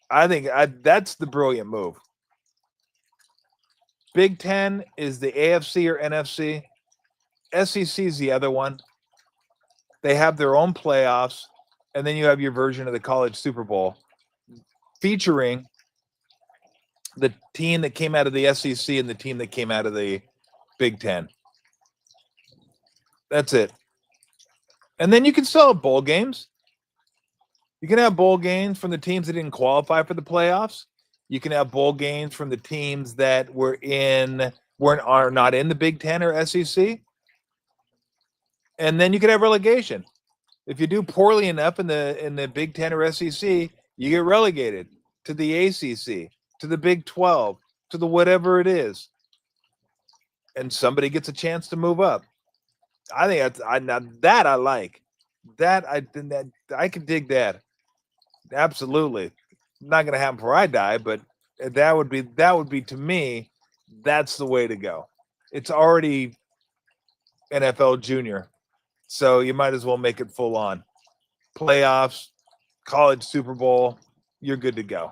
I think that's the brilliant move. Big Ten is the AFC or NFC. SEC is the other one. They have their own playoffs, and then you have your version of the college Super Bowl featuring the team that came out of the SEC and the team that came out of the Big Ten. That's it. And then you can still have bowl games. You can have bowl games from the teams that didn't qualify for the playoffs. You can have bowl games from the teams that are not in the Big Ten or SEC. And then you could have relegation. If you do poorly enough in the Big Ten or SEC, you get relegated to the ACC, to the Big 12, to the whatever it is. And somebody gets a chance to move up. I think that I like. That I can dig that. Absolutely. Not going to happen before I die, but that would be to me, that's the way to go. It's already NFL junior. So you might as well make it full on. Playoffs, college Super Bowl, you're good to go.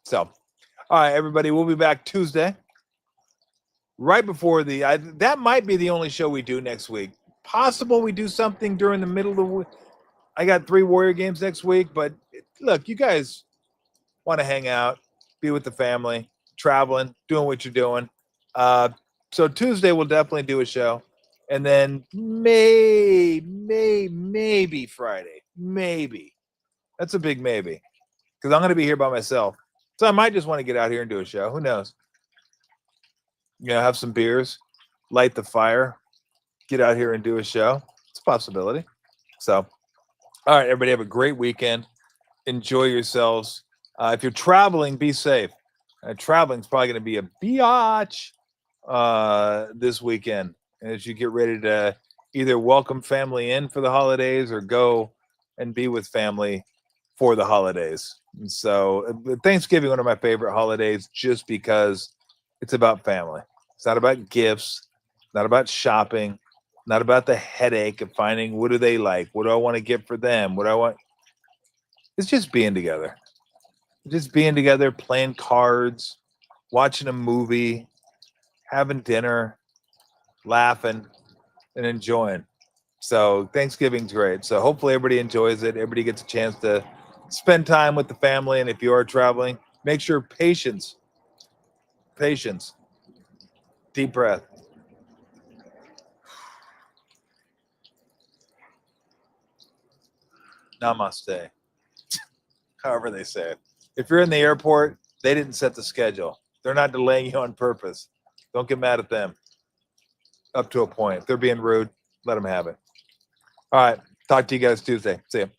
So, all right, everybody, we'll be back Tuesday. Right before that might be the only show we do next week. Possible we do something during the middle of the week. I got 3 Warrior games next week, but look, you guys want to hang out, be with the family, traveling, doing what you're doing. So Tuesday we'll definitely do a show, and then maybe Friday, maybe. That's a big maybe, because I'm going to be here by myself. So I might just want to get out here and do a show. Who knows? Have some beers, light the fire, get out here and do a show. It's a possibility. So, all right, everybody, have a great weekend. Enjoy yourselves. If you're traveling, be safe. Traveling is probably going to be a biatch this weekend as you get ready to either welcome family in for the holidays or go and be with family for the holidays. And so Thanksgiving, one of my favorite holidays, just because it's about family. It's not about gifts, not about shopping, not about the headache of finding what do they like, what do I want to get for them, what do I want. It's just being together. Just being together, playing cards, watching a movie, having dinner, laughing, and enjoying. So Thanksgiving's great. So hopefully everybody enjoys it. Everybody gets a chance to spend time with the family. And if you are traveling, make sure patience, deep breath. Namaste. However they say it. If you're in the airport, they didn't set the schedule. They're not delaying you on purpose. Don't get mad at them. Up to a point. If they're being rude, let them have it. All right. Talk to you guys Tuesday. See you.